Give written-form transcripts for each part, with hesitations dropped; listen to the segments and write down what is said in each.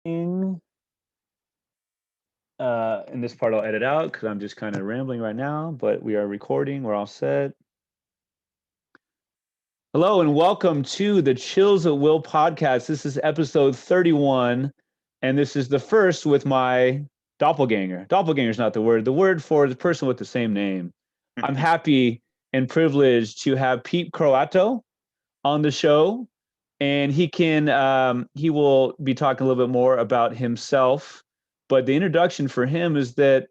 And this part I'll edit out because I'm just kind of rambling right now, but we are recording. We're all set. Hello and welcome to the Chills at Will podcast. This is episode 31, and this is the first with my doppelganger. Doppelganger is not the word. The word for the person with the same name. I'm happy and privileged to have Pete Croatto on the show, and he will be talking a little bit more about himself. But the introduction for him is that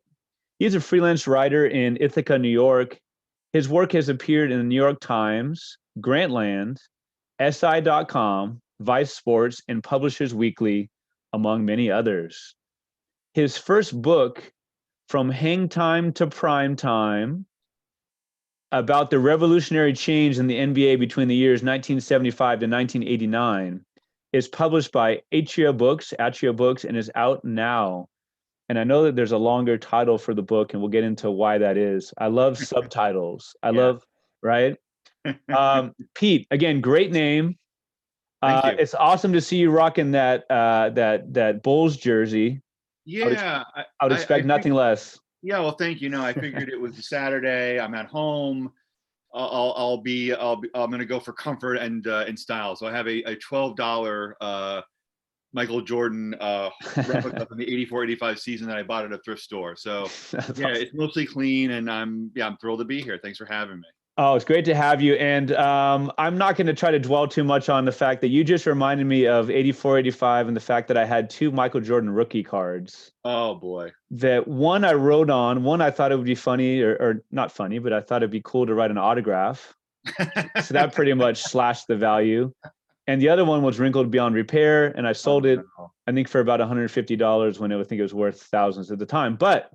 he's a freelance writer in Ithaca, New York. His work has appeared in the New York Times, Grantland, SI.com, Vice Sports, and Publishers Weekly, among many others. His first book, From Hang Time to Prime Time, about the revolutionary change in the NBA between the years 1975 to 1989, is published by Atria Books, and is out now. And I know that there's a longer title for the book, and we'll get into why that is. I love subtitles. Right? Pete, again, great name. Thank you. It's awesome to see you rocking that Bulls jersey. Yeah, I would expect nothing less. Yeah, well, thank you. No, I figured it was a Saturday. I'm at home. I'm going to go for comfort and style. So I have a $12 Michael Jordan replica from the 84-85 season that I bought at a thrift store. So yeah, awesome. It's mostly clean, and I'm thrilled to be here. Thanks for having me. Oh, it's great to have you. And I'm not going to try to dwell too much on the fact that you just reminded me of 84-85 and the fact that I had two Michael Jordan rookie cards. Oh, boy. That one I wrote on, one I thought it would be funny, or not funny, but I thought it'd be cool to write an autograph. So that pretty much slashed the value. And the other one was wrinkled beyond repair, and I sold it, I think, for about $150 when I think it was worth thousands at the time. But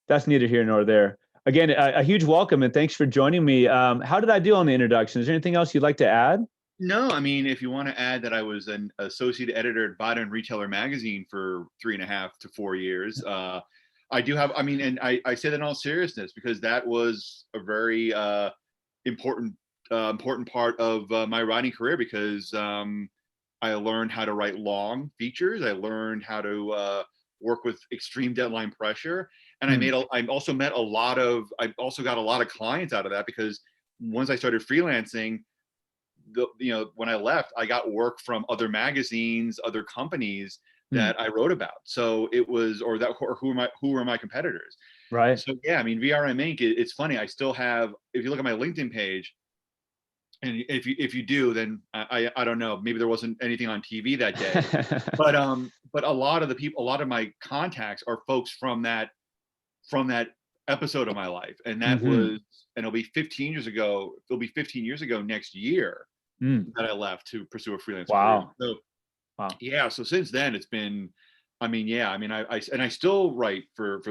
that's neither here nor there. Again, a huge welcome, and thanks for joining me. How did I do on the introduction? Is there anything else you'd like to add? No, I mean, if you want to add that I was an associate editor at Buyer and Retailer magazine for 3.5 to 4 years, I do have, I mean, and I say that in all seriousness because that was a very important part of my writing career because I learned how to write long features. I learned how to work with extreme deadline pressure. And I also got a lot of clients out of that because once I started freelancing, when I left, I got work from other magazines, other companies that I wrote about. So it was, or who were my competitors? Right. So yeah, I mean, VRM Inc. It's funny. I still have, if you look at my LinkedIn page, and if you do, then I don't know, maybe there wasn't anything on TV that day, but a lot of my contacts are folks from that episode of my life, and that was, and it'll be 15 years ago. It'll be 15 years ago next year that I left to pursue a freelance career. So, yeah. So since then, it's been, I still write for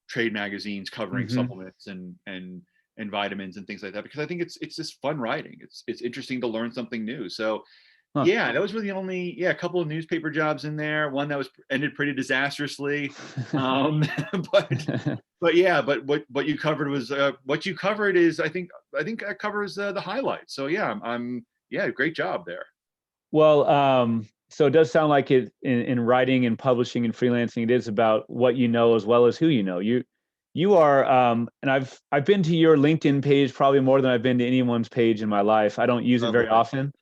trade magazines covering supplements and vitamins and things like that because I think it's just fun writing. It's interesting to learn something new. So. Yeah, that was really the only a couple of newspaper jobs in there. One that was ended pretty disastrously, but what you covered was I think that covers the highlights. So yeah, great job there. Well, so it does sound like it in writing and publishing and freelancing, it is about what you know as well as who you know. You are, and I've been to your LinkedIn page probably more than I've been to anyone's page in my life. I don't use it very often.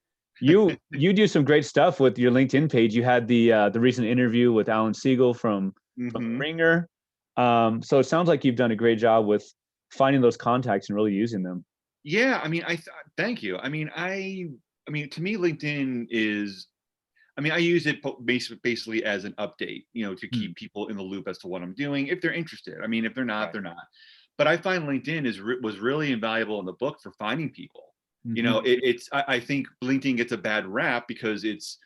You do some great stuff with your LinkedIn page. You had the recent interview with Alan Siegel from Ringer. So it sounds like you've done a great job with finding those contacts and really using them. Yeah, I mean, thank you. I mean, to me, LinkedIn is, I use it basically as an update, to keep people in the loop as to what I'm doing if they're interested. I mean, if they're not, they're not. But I find LinkedIn was really invaluable in the book for finding people. I think LinkedIn gets a bad rap because it's,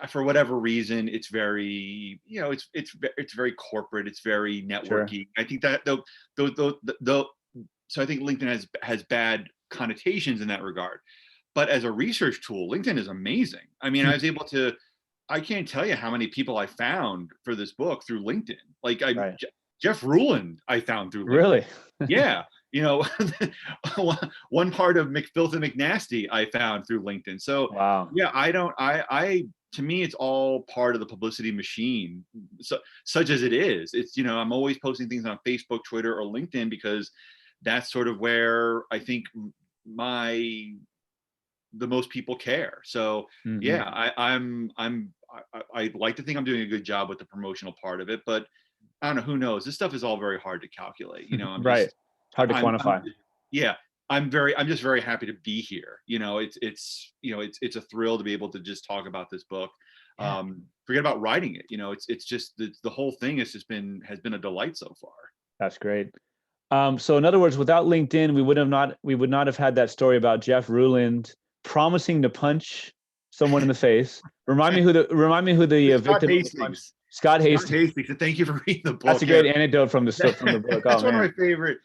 for whatever reason, it's very, it's very corporate. It's very networky. Sure. I think that so I think LinkedIn has bad connotations in that regard. But as a research tool, LinkedIn is amazing. I mean, I can't tell you how many people I found for this book through LinkedIn. Like Jeff Ruland, I found through LinkedIn. Really? Yeah. you know, one part of McFilth and McNasty I found through LinkedIn. So Wow. yeah, I to me, it's all part of the publicity machine, so, such as it is. It's, you know, I'm always posting things on Facebook, Twitter, or LinkedIn because that's sort of where I think the most people care. So Mm-hmm. yeah, I like to think I'm doing a good job with the promotional part of it, but I don't know, who knows? This stuff is all very hard to calculate. You know, Right. Hard to I'm quantify. yeah, I'm just very happy to be here. You know, you know, it's a thrill to be able to just talk about this book. Yeah. Forget about writing it. You know, it's just the whole thing has been a delight so far. That's great. So in other words, without LinkedIn, we would not have had that story about Jeff Ruland promising to punch someone in the face. Remind me who the Scott victim of the punch. Hastings. Scott Scott Hastings. Hastings, and thank you for reading the That's book. a Yeah, great anecdote from the book. Oh that's one of man. my favorite.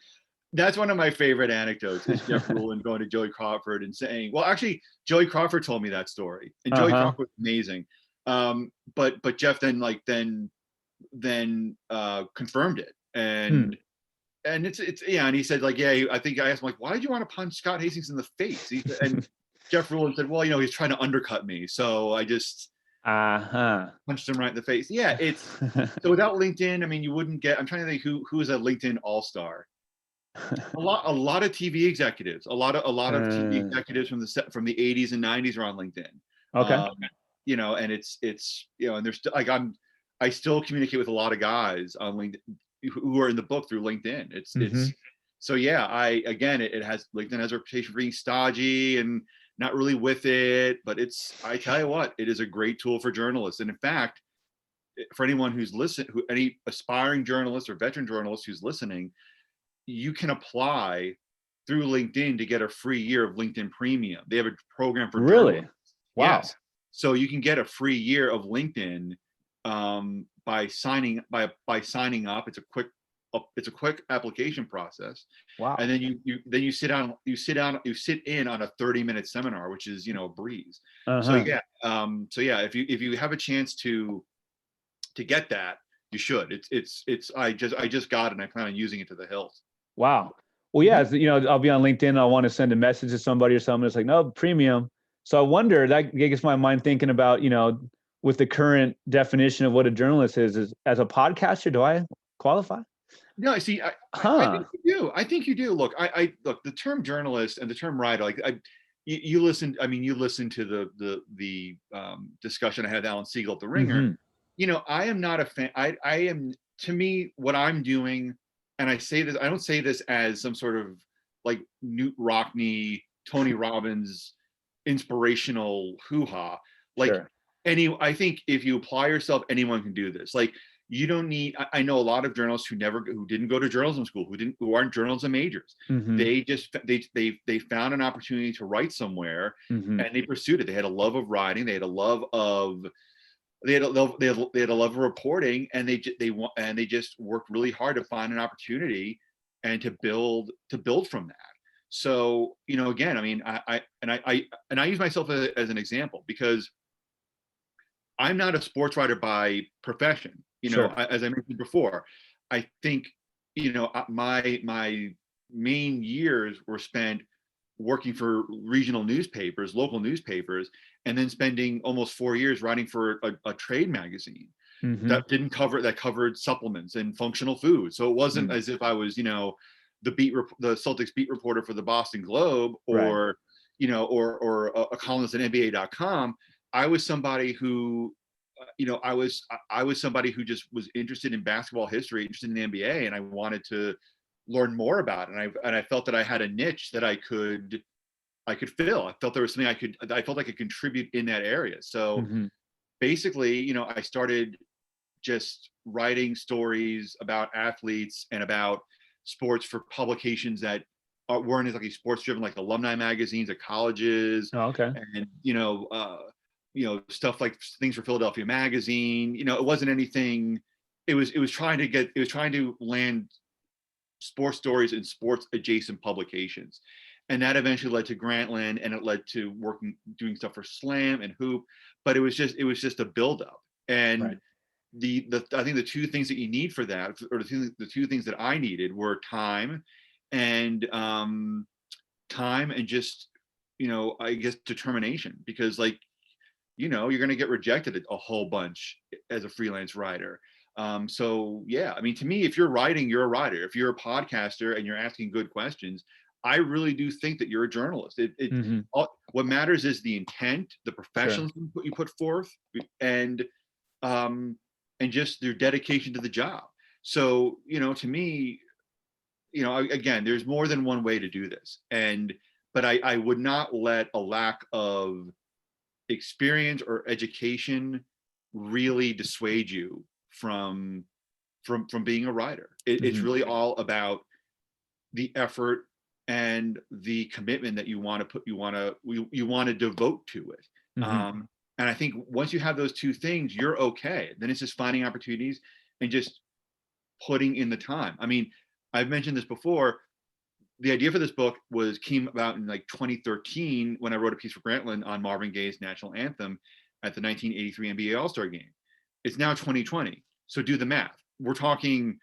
That's one of my favorite anecdotes is Jeff Ruland going to Joey Crawford and saying, well, actually, Joey Crawford told me that story, and Joey Uh-huh. Crawford was amazing. But Jeff then confirmed it, Hmm. and it's yeah, and he said like, yeah, I think I asked him like, why did you want to punch Scott Hastings in the face? And Jeff Ruland said, well, you know, he's trying to undercut me, so I just Uh-huh. punched him right in the face. Yeah, it's so without LinkedIn, I mean, you wouldn't get. I'm trying to think who is a LinkedIn all-star. A lot of TV executives, a lot of TV executives from the 80s and 90s are on LinkedIn. Okay. Um, you know, and it's you know, and there's like I still communicate with a lot of guys on LinkedIn who are in the book through LinkedIn. Mm-hmm. It's so yeah, it has LinkedIn has a reputation for being stodgy and not really with it, but I tell you what, it is a great tool for journalists. And in fact, for anyone any aspiring journalist or veteran journalist who's listening, you can apply through LinkedIn to get a free year of LinkedIn Premium. They have a program for Really? journalists. Wow. Yes. So you can get a free year of LinkedIn by signing up. It's a quick application process, Wow. and then you sit in on a 30-minute seminar, which is, you know, a breeze. So Uh-huh. yeah, if you have a chance to get that, you should. I just got it and I plan on using it to the hilt. Wow. Well, yeah, Mhm. you know, I'll be on LinkedIn. I want to send a message to somebody or something. It's like, no, premium. So I wonder, that gets my mind thinking about, you know, with the current definition of what a journalist is as a podcaster, do I qualify? No, I see. I Huh. think you do. I think you do. Look, I look, the term journalist and the term writer. Like, you listen. I mean, you listen to the discussion I had with Alan Siegel at the Ringer. Mm-hmm. You know, I am not a fan. I am, to me, what I'm doing, and I say this. I don't say this as some sort of like Newt Rockney, Tony Robbins, inspirational hoo-ha. Like, Sure. I think if you apply yourself, anyone can do this. Like, you don't need. I know a lot of journalists who didn't go to journalism school, who aren't journalism majors. Mm-hmm. They found an opportunity to write somewhere, Mm-hmm. and they pursued it. They had a love of writing. They had a love of they had a love of reporting, and they just worked really hard to find an opportunity and to build from that. So, you know, again, I mean, I use myself as an example because I'm not a sports writer by profession. You know, Sure. as I mentioned before, I think, you know, my main years were spent working for regional newspapers, local newspapers, and then spending almost 4 years writing for a trade magazine Mm-hmm. that covered supplements and functional food. So it wasn't Mm. as if I was, you know, the Celtics beat reporter for the Boston Globe, Right. or, you know, or a columnist at NBA.com. I was somebody who, you know, I was somebody who just was interested in basketball history, interested in the NBA, and I wanted to learn more about it. And I felt that I had a niche that I could fill. I felt there was something I felt I could contribute in that area. So Mm-hmm. basically, you know, I started just writing stories about athletes and about sports for publications that weren't exactly sports driven, like alumni magazines at colleges, Oh, okay. and stuff like things for Philadelphia Magazine. You know, it wasn't anything. It was trying to land sports stories in sports adjacent publications, and that eventually led to Grantland, and it led to doing stuff for Slam and Hoop. But it was just a buildup. And Right. I think the two things that you need for that, or the two things that I needed, were time and time, and just, I guess, determination, because like, you're going to get rejected a whole bunch as a freelance writer. So yeah, I mean, to me, if you're writing, you're a writer. If you're a podcaster and you're asking good questions, I really do think that you're a journalist. What matters is the intent, the professionalism you put forth, and just your dedication to the job. So, to me, again, there's more than one way to do this. But I would not let a lack of experience or education really dissuade you from being a writer. It's really all about the effort and the commitment that you want to devote to it. And I think once you have those two things, you're okay. Then it's just finding opportunities and just putting in the time. I mean, I've mentioned this before. The idea for this book came about in like 2013 when I wrote a piece for Grantland on Marvin Gaye's national anthem at the 1983 NBA All-Star Game. It's now 2020, so do the math. We're talking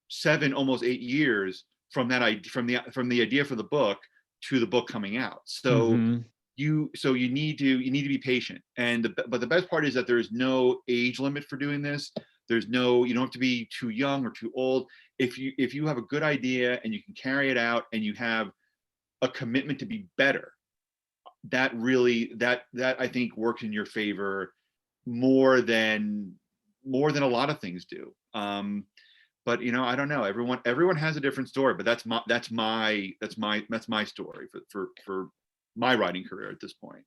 7, almost 8 years from the idea for the book to the book coming out. So you need to be patient. But the best part is that there is no age limit for doing this. You don't have to be too young or too old. If you have a good idea and you can carry it out and you have a commitment to be better, that I think works in your favor more than a lot of things do. But I don't know. Everyone has a different story, but that's my story for my writing career at this point.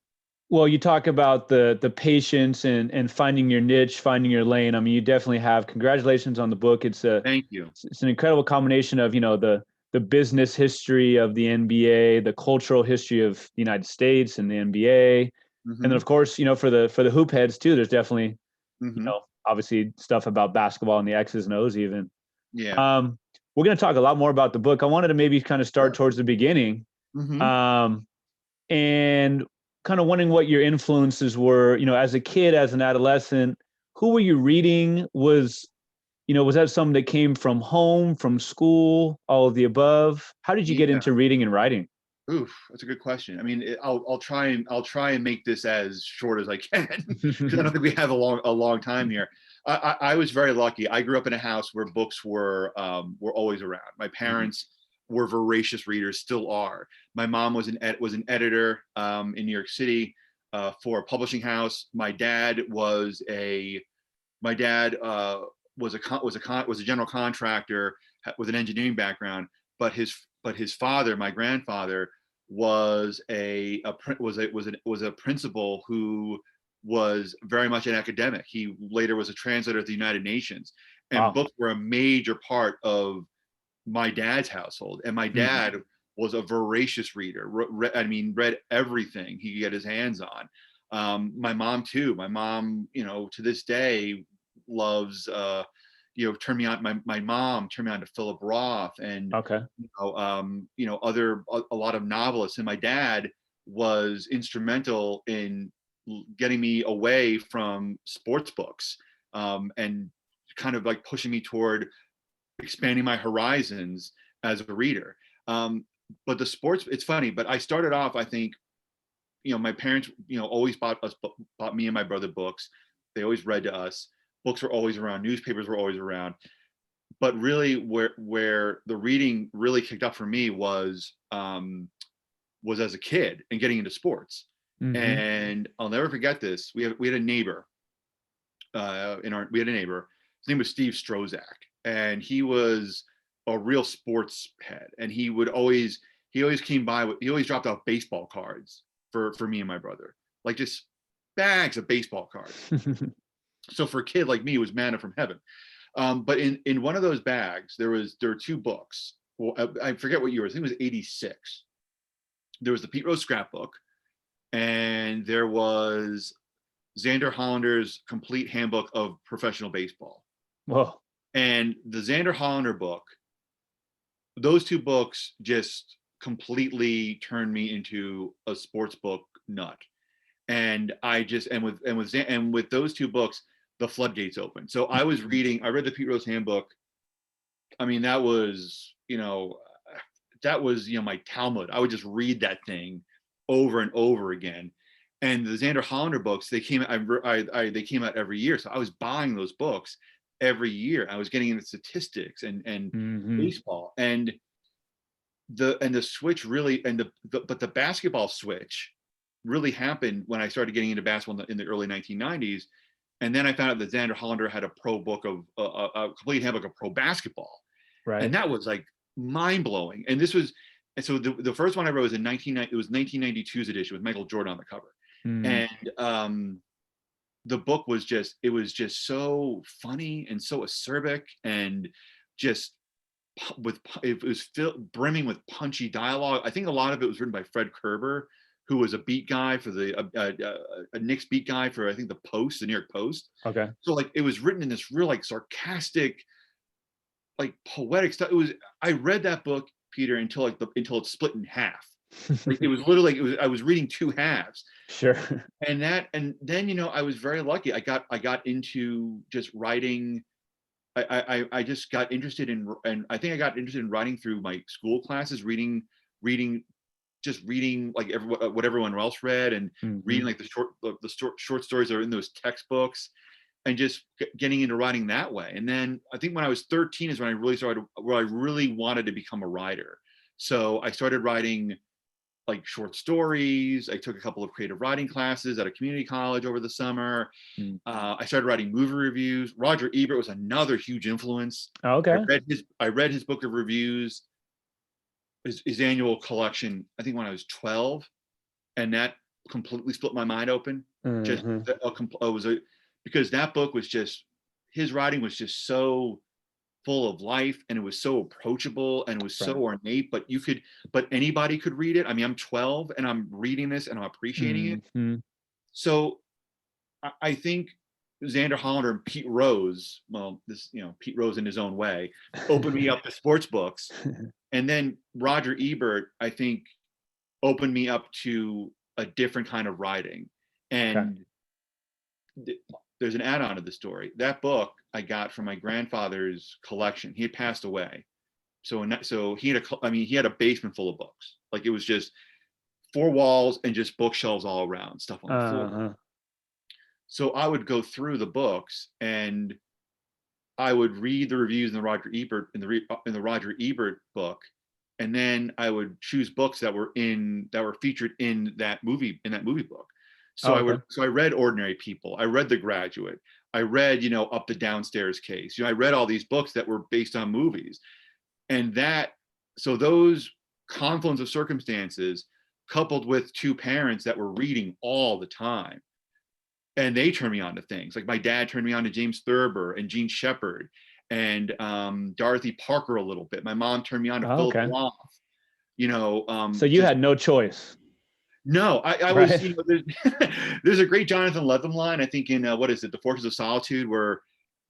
Well, you talk about the patience and finding your niche, finding your lane. I mean, you definitely have. Congratulations on the book. Thank you. It's an incredible combination of, the business history of the NBA, the cultural history of the United States and the NBA. And then of course, for the hoop heads too, there's definitely, obviously stuff about basketball and the X's and O's even. Yeah. We're going to talk a lot more about the book. I wanted to maybe kind of start towards the beginning. And kind of wondering what your influences were, as a kid, as an adolescent. Who were you reading? Was that something that came from home, from school, all of the above? How did you get into reading and writing? Oof, that's a good question. I mean, I'll try and make this as short as I can because I don't think we have a long time here. I was very lucky. I grew up in a house where books were always around. My parents were voracious readers, still are. My mom was an editor in New York City for a publishing house. My dad was a general contractor with an engineering background, but his father, my grandfather, was a principal who was very much an academic. He later was a translator at the United Nations, and books were a major part of my dad's household. And my dad was a voracious reader. Read everything he could get his hands on. My mom too. My mom, to this day loves turn me on. My mom turned me on to Philip Roth and a lot of novelists. And my dad was instrumental in getting me away from sports books and kind of like pushing me toward expanding my horizons as a reader. But the sports, it's funny, but I started off, I think, my parents, always bought me and my brother books. They always read to us. Books were always around. Newspapers were always around. But really, where the reading really kicked up for me was as a kid and getting into sports. And I'll never forget this. We had a neighbor. His name was Steve Strozak, and he was a real sports head. And he always came by. He always dropped off baseball cards for me and my brother, like just bags of baseball cards. So for a kid like me, it was manna from heaven. But in one of those bags, there were 2 books. Well, I forget what year. I think it was 86. There was the Pete Rose scrapbook, and there was Xander Hollander's Complete Handbook of Professional Baseball. Whoa. And the Xander Hollander book, those 2 books just completely turned me into a sports book nut. And with those 2 books, the floodgates opened. So I read the Pete Rose handbook. I mean, that was, that was, my Talmud. I would just read that thing over and over again. And the Xander Hollander books, they came out, they came out every year. So I was buying those books every year. I was getting into statistics and baseball, and the switch really, but the basketball switch really happened when I started getting into basketball in the early 1990s. And then I found out that Xander Hollander had a pro book of a complete handbook of pro basketball. Right. And that was like mind blowing. And so the first one I wrote was it was 1992's edition with Michael Jordan on the cover. And the book was just so funny and so acerbic, and just it was brimming with punchy dialogue. I think a lot of it was written by Fred Kerber, who was a beat guy for a Knicks beat guy for, I think, the Post, the New York Post. Okay. So like it was written in this real like sarcastic, like poetic stuff. I read that book, Peter, until it split in half. Like it was literally I was reading two halves. Sure. And then I was very lucky. I got into just writing. I just got interested in, and I think I got interested in writing through my school classes, reading like what everyone else read, and reading like the short stories that are in those textbooks, and just getting into writing that way. And then I think when I was 13 is when I really wanted to become a writer. So I started writing like short stories. I took a couple of creative writing classes at a community college over the summer. I started writing movie reviews. Roger Ebert was another huge influence. Oh, okay. I read his book of reviews, his annual collection, I think when I was 12, and that completely split my mind open. Because that book was just, his writing was just so full of life, and it was so approachable, and it was so ornate, but anybody could read it. I mean, I'm 12 and I'm reading this and I'm appreciating it. So I think Xander Hollander and Pete Rose, Pete Rose in his own way, opened me up to sports books. And then Roger Ebert, I think, opened me up to a different kind of writing. And there's an add-on to the story. That book I got from my grandfather's collection. He had passed away. So he had a basement full of books. Like it was just 4 walls and just bookshelves all around, stuff on the floor. So I would go through the books and I would read the reviews in the Roger Roger Ebert book, and then I would choose books that were featured in that movie book. So I read Ordinary People. I read The Graduate. I read, Up the Downstairs Case. I read all these books that were based on movies. And so those confluence of circumstances, coupled with 2 parents that were reading all the time, and they turned me on to things. Like my dad turned me on to James Thurber and Gene Shepard and Dorothy Parker a little bit. My mom turned me on to Philip Roth. So you had no choice. No, I was, there's a great Jonathan Lethem line, I think, in The Fortress of Solitude, where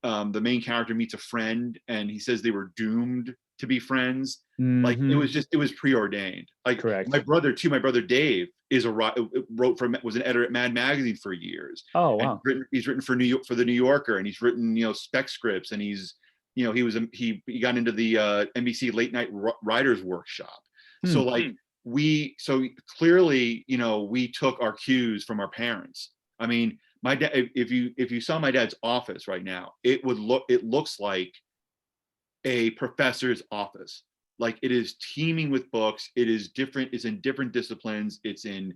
the main character meets a friend and he says they were doomed to be friends. Like it was preordained. Like correct. My brother Dave was an editor at Mad Magazine for years. Oh, wow. He's written for the New Yorker, and he's written, spec scripts, and he got into the NBC late night writers workshop. So so clearly, we took our cues from our parents. I mean, my dad, if you saw my dad's office right now, it looks like a professor's office. Like it is teeming with books. It is different. It's in different disciplines. It's in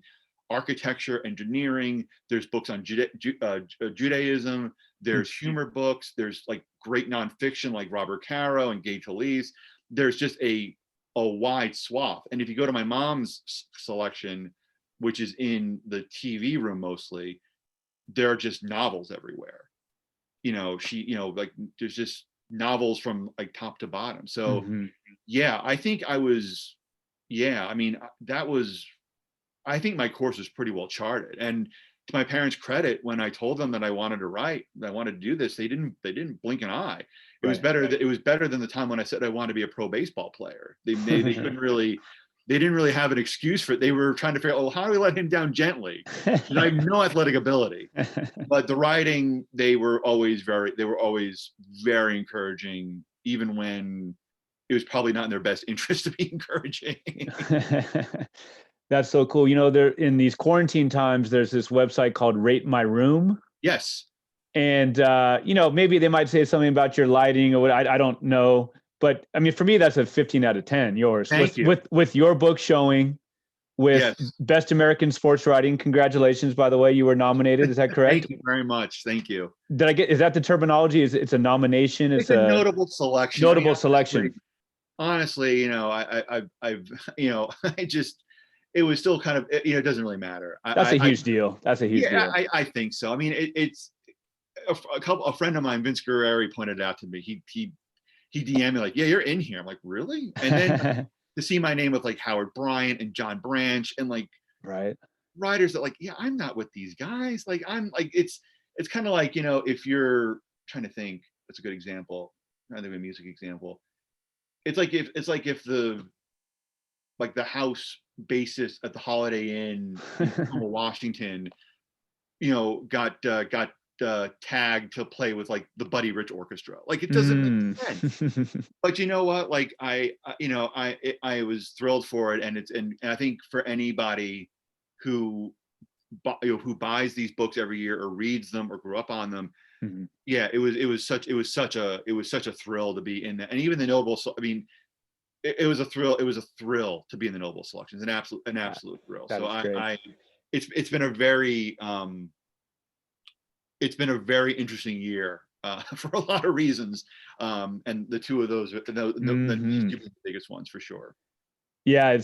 architecture, engineering. There's books on Judaism. There's humor books. There's like great nonfiction like Robert Caro and Gay Talese. There's just a wide swath. And if you go to my mom's selection, which is in the TV room mostly, there are just novels everywhere. There's just novels from like top to bottom. So I think I think my course was pretty well charted. And to my parents' credit, when I told them that I wanted to write, that I wanted to do this, they didn't blink an eye. It was better. It was better than the time when I said I wanted to be a pro baseball player. They couldn't really. They didn't really have an excuse for it. They were trying to figure out, how do we let him down gently? I have no athletic ability, but the writing, they were always very encouraging, even when it was probably not in their best interest to be encouraging. That's so cool. You know, there in these quarantine times, there's this website called Rate My Room. Yes. And, you know, maybe they might say something about your lighting or what, I don't know. But I mean, for me, that's a 15 out of 10, yours. Thank you. With your book showing with Yes. Best American Sports Writing. Congratulations, by the way, you were nominated. Is that correct? Thank you very much. Thank you. Is that the terminology? It's a nomination? It's a notable selection. Notable selection. Honestly, you know, I've you know, it was still kind of, you know, it doesn't really matter. That's a huge deal. That's a huge deal. I think so. I mean, it's a friend of mine, Vince Guerreri, pointed it out to me. He DM'd me like, yeah, you're in here. I'm like, really? And then to see my name with like Howard Bryant and John Branch and like writers that like, yeah, I'm not with these guys. Like, I'm like, it's kind of like, you know, if you're trying to think, that's a good example. I think a music example. It's like if the house bassist at the Holiday Inn in Washington, you know, got tagged to play with like the Buddy Rich Orchestra. Like, it doesn't make sense. But you know what? Like, I was thrilled for it, and I think for anybody who buys these books every year or reads them or grew up on them, yeah, it was such a thrill to be in that. And even the Noble, I mean, it was a thrill. It was a thrill to be in the Noble selections. An absolute thrill. So it's been a very interesting year for a lot of reasons. And the two of those are the biggest ones for sure. Yeah,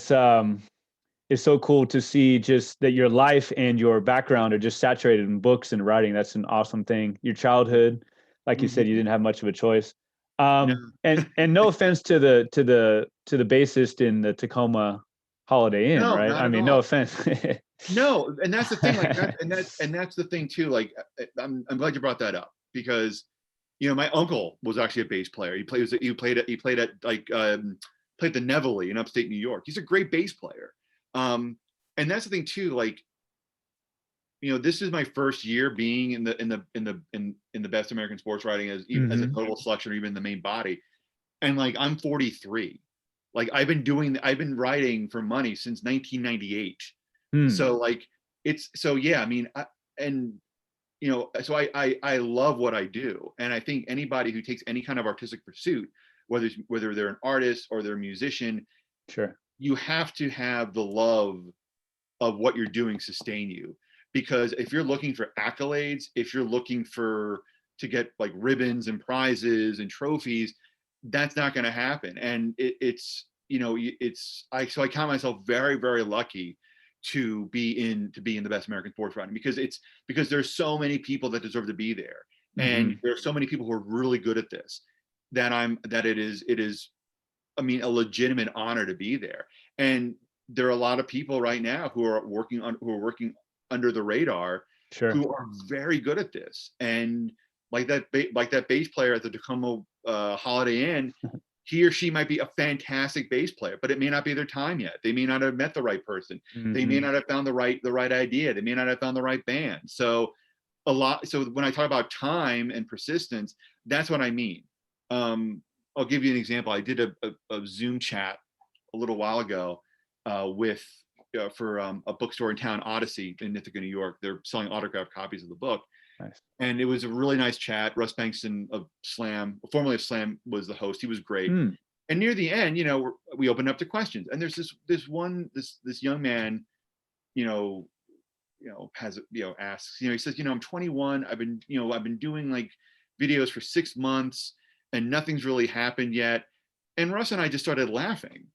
it's so cool to see just that your life and your background are just saturated in books and writing. That's an awesome thing. Your childhood, like you said, you didn't have much of a choice. And no offense to the bassist in the Tacoma Holiday Inn, right? I mean, no offense. No, and that's the thing. Like, that's the thing too. Like, I'm glad you brought that up, because, you know, my uncle was actually a bass player. He played at like played the Neville in upstate New York. He's a great bass player. And that's the thing too. Like, you know, this is my first year being in the Best American Sports Writing as a notable selection or even the main body. And like, I'm 43. Like, I've been writing for money since 1998. So like, I mean, you know, so I love what I do. And I think anybody who takes any kind of artistic pursuit, whether they're an artist or they're a musician, sure, you have to have the love of what you're doing sustain you. Because if you're looking for accolades, if you're looking to get like ribbons and prizes and trophies, that's not going to happen. And I count myself very, very lucky to be in the Best American Sports Writing, because there's so many people that deserve to be there. And there are so many people who are really good at this, that it is, I mean, a legitimate honor to be there. And there are a lot of people right now who are working under the radar, who are very good at this. And like that bass player at the Tacoma Holiday Inn, he or she might be a fantastic bass player, but it may not be their time yet. They may not have met the right person. They may not have found the right idea. They may not have found the right band. So when I talk about time and persistence, that's what I mean. I'll give you an example. I did a Zoom chat a little while ago for a bookstore in town, Odyssey in Ithaca, New York. They're selling autographed copies of the book. Nice. And it was a really nice chat. Russ Bankston of Slam, formerly of Slam, was the host. He was great. And near the end, you know, we opened up to questions. And there's this young man, asks, he says, I'm 21. I've been doing like videos for 6 months and nothing's really happened yet. And Russ and I just started laughing,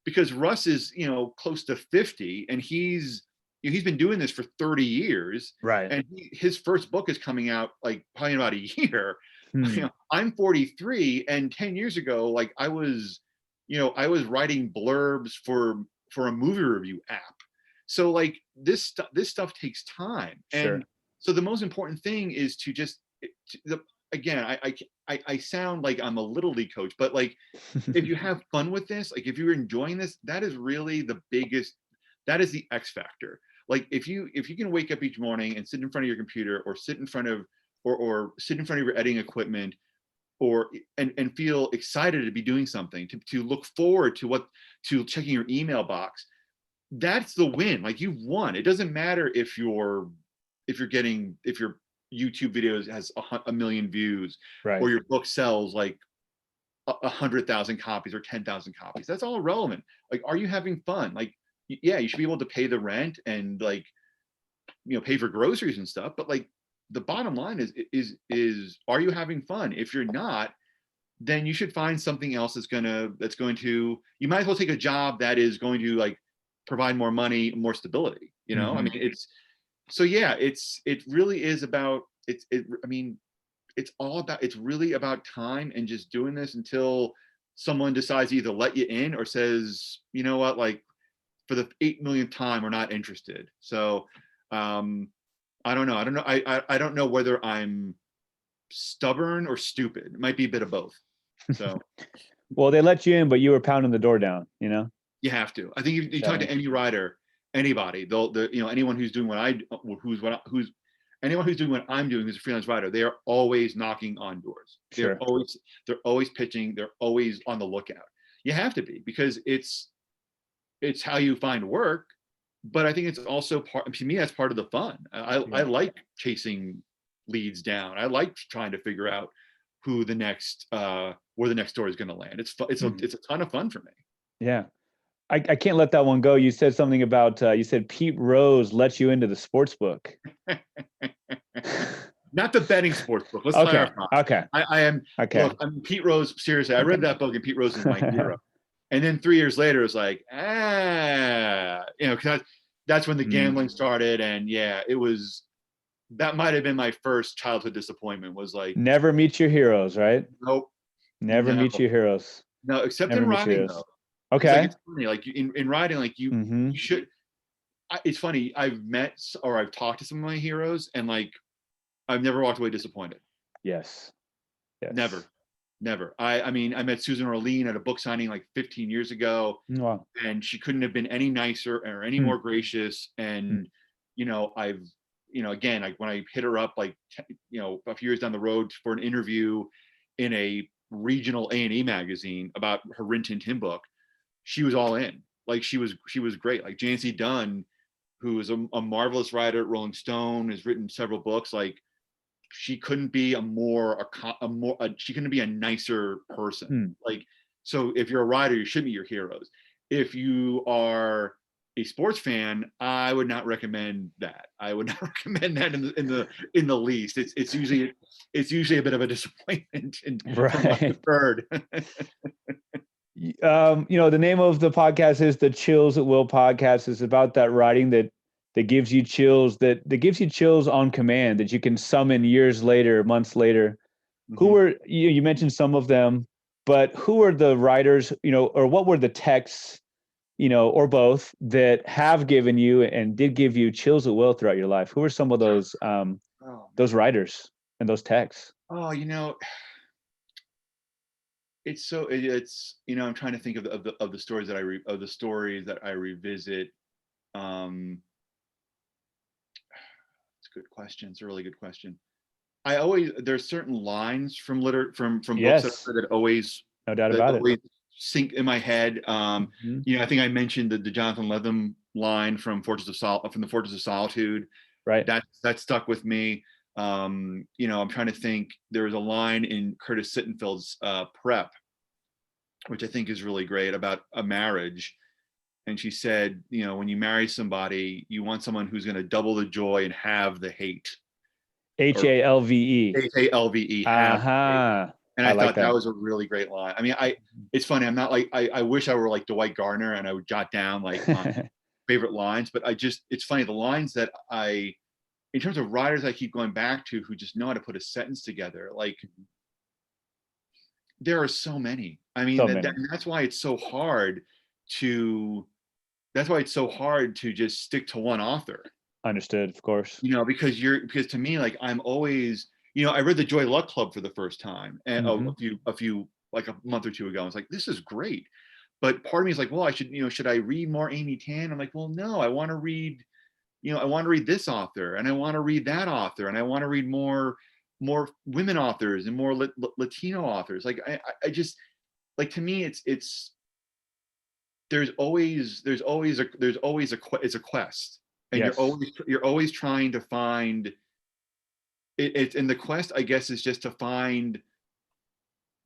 because Russ is, close to 50, and he's been doing this for 30 years. Right. And his first book is coming out like probably in about a year. I'm 43, and 10 years ago, like I was writing blurbs for a movie review app. So like this stuff takes time. Sure. And so the most important thing is to just, again, I sound like I'm a little league coach, but like, if you have fun with this, like if you're enjoying this, that is really that is the X factor. Like if you can wake up each morning and sit in front of your computer, or sit in front of your editing equipment, and feel excited to be doing something, to look forward to checking your email box. That's the win. Like, you've won. It doesn't matter if your YouTube videos has a million views, Right. or your book sells like 100,000 copies or 10,000 copies. That's all irrelevant. Like, are you having fun? Like, yeah, you should be able to pay the rent and, like, pay for groceries and stuff. But, like, the bottom line is are you having fun? If you're not, then you should find something else that's going to, you might as well take a job that is going to, like, provide more money, more stability. I mean, it really is about, it's really about time, and just doing this until someone decides to either let you in or says, you know what, like, for the 8 millionth time, we're not interested. So I don't know. I don't know whether I'm stubborn or stupid. It might be a bit of both. So Well, they let you in, but you were pounding the door down, you have to. I think if you talk to any writer, anybody, anyone who's doing anyone who's doing what I'm doing, who's a freelance writer, they are always knocking on doors. Sure. They're always pitching. They're always on the lookout. You have to be, because it's how you find work. But I think it's also to me, that's part of the fun. I like chasing leads down. I like trying to figure out where the next story is going to land. It's a ton of fun for me. Yeah. I can't let that one go. You said something about, you said Pete Rose let you into the sports book. Not the betting sports book. Let's Okay. clarify. Okay. I am. Okay. Look, I'm Pete Rose. Seriously, I read that book, and Pete Rose is my hero. And then 3 years later, it's like, because that's when the gambling started, and that might have been my first childhood disappointment. Was like, never meet your heroes, right? Nope. Never meet your heroes. No, except never in writing, though. Okay. It's funny, like in writing, like you should. It's funny. I've talked to some of my heroes, and, like, I've never walked away disappointed. Yes. Never. I mean, I met Susan Orlean at a book signing like 15 years ago. Wow. And she couldn't have been any nicer or any more gracious. And, again, like, when I hit her up, like, a few years down the road for an interview in a regional A&E magazine about her Rin Tin Tin book, she was all in. Like, she was great. Like, Jancy Dunn, who is a marvelous writer at Rolling Stone, has written several books. Like, she couldn't be she couldn't be a nicer person. Like, so if you're a writer, you should be your heroes. If you are a sports fan, I would not recommend that. I would not recommend that in the least. It's usually a bit of a disappointment. Right. From what I've heard. The name of the podcast is the Chills at Will podcast. It's about that writing that gives you chills, that gives you chills on command, that you can summon years later, months later. Who were, you mentioned some of them, but who were the writers, or what were the texts, or both, that have given you and did give you chills at will throughout your life? Who are some of those writers and those texts? Oh, it's I'm trying to think of the stories that I revisit. It's a good question. It's a really good question. There's certain lines from Yes. books that always, no doubt about it, sink in my head. I think I mentioned the Jonathan Lethem line from the Fortress of Solitude. Right. That stuck with me. I'm trying to think. There was a line in Curtis Sittenfeld's Prep, which I think is really great, about a marriage. And she said, when you marry somebody, you want someone who's going to double the joy and have the hate. HALVE. HALVE. And I thought that was a really great line. I mean, it's funny. I'm not like, I wish I were like Dwight Gardner and I would jot down like my favorite lines, but it's funny. The lines that in terms of writers I keep going back to who just know how to put a sentence together, like, there are so many. I mean, that's why it's so hard to just stick to one author. Understood, of course. Because to me, like, I'm always, I read the Joy Luck Club for the first time and a few like a month or two ago. I was like, this is great. But part of me is like, well, should I read more Amy Tan? I'm like, well, no, I want to read this author, and I want to read that author, and I want to read more, more women authors and more Latino authors. Like I just, like, to me, it's there's always it's a quest, and Yes. you're always trying to find it. And the quest, I guess, is just to find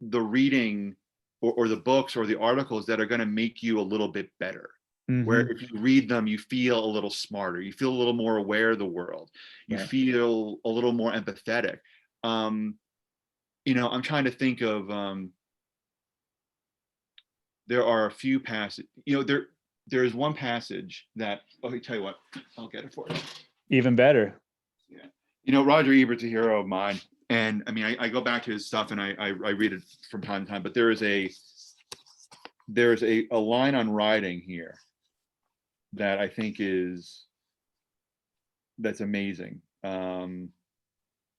the reading or the books or the articles that are going to make you a little bit better. Where Mm-hmm. if you read them, you feel a little smarter, you feel a little more aware of the world, you Right. feel a little more empathetic. I'm trying to think of, there are a few passages, there's one passage that, oh, I tell you what, I'll get it for you. Even better. Yeah. Roger Ebert's a hero of mine. And I mean, I go back to his stuff and I read it from time to time, but there's a line on writing here that I think that's amazing.